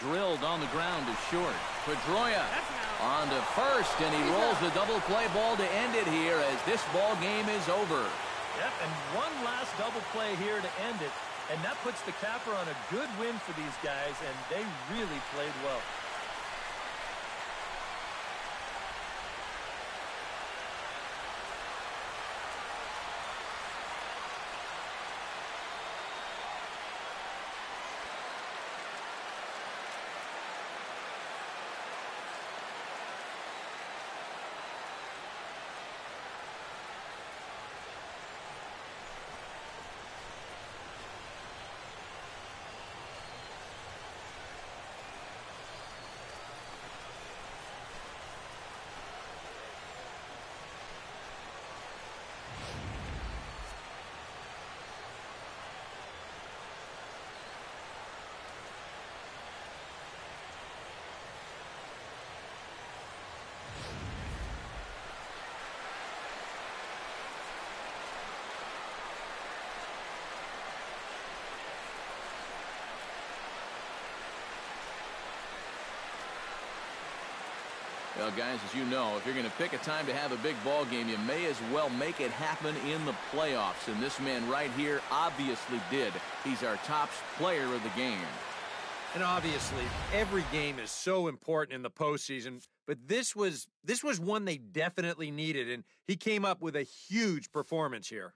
Drilled on the ground to short. Pedroia on to first, and he rolls the double play ball to end it here as this ball game is over. Yep, and one last double play here to end it, and that puts the capper on a good win for these guys, and they really played well. Well, guys, as you know, if you're going to pick a time to have a big ball game, you may as well make it happen in the playoffs. And this man right here obviously did. He's our top player of the game. And obviously, every game is so important in the postseason, but this was one they definitely needed, and he came up with a huge performance here.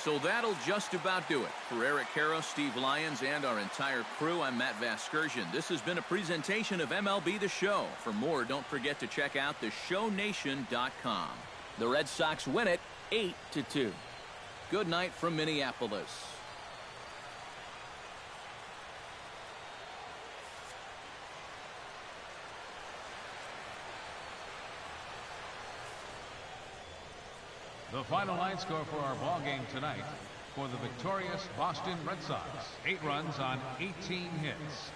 So that'll just about do it. For Eric Caro, Steve Lyons, and our entire crew, I'm Matt Vasgersian. This has been a presentation of MLB The Show. For more, don't forget to check out theshownation.com. The Red Sox win it 8-2. Good night from Minneapolis. The final line score for our ball game tonight: for the victorious Boston Red Sox, 8 runs on 18 hits,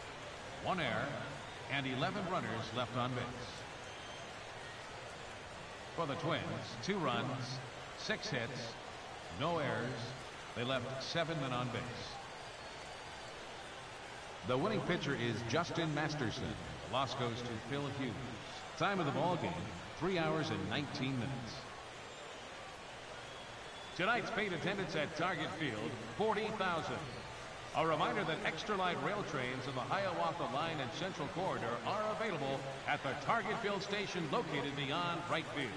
1 error, and 11 runners left on base. For the Twins, 2 runs, 6 hits, no errors. They left 7 men on base. The winning pitcher is Justin Masterson. The loss goes to Phil Hughes. Time of the ball game, 3 hours and 19 minutes. Tonight's paid attendance at Target Field, 40,000. A reminder that extra light rail trains of the Hiawatha Line and Central Corridor are available at the Target Field station located beyond right field.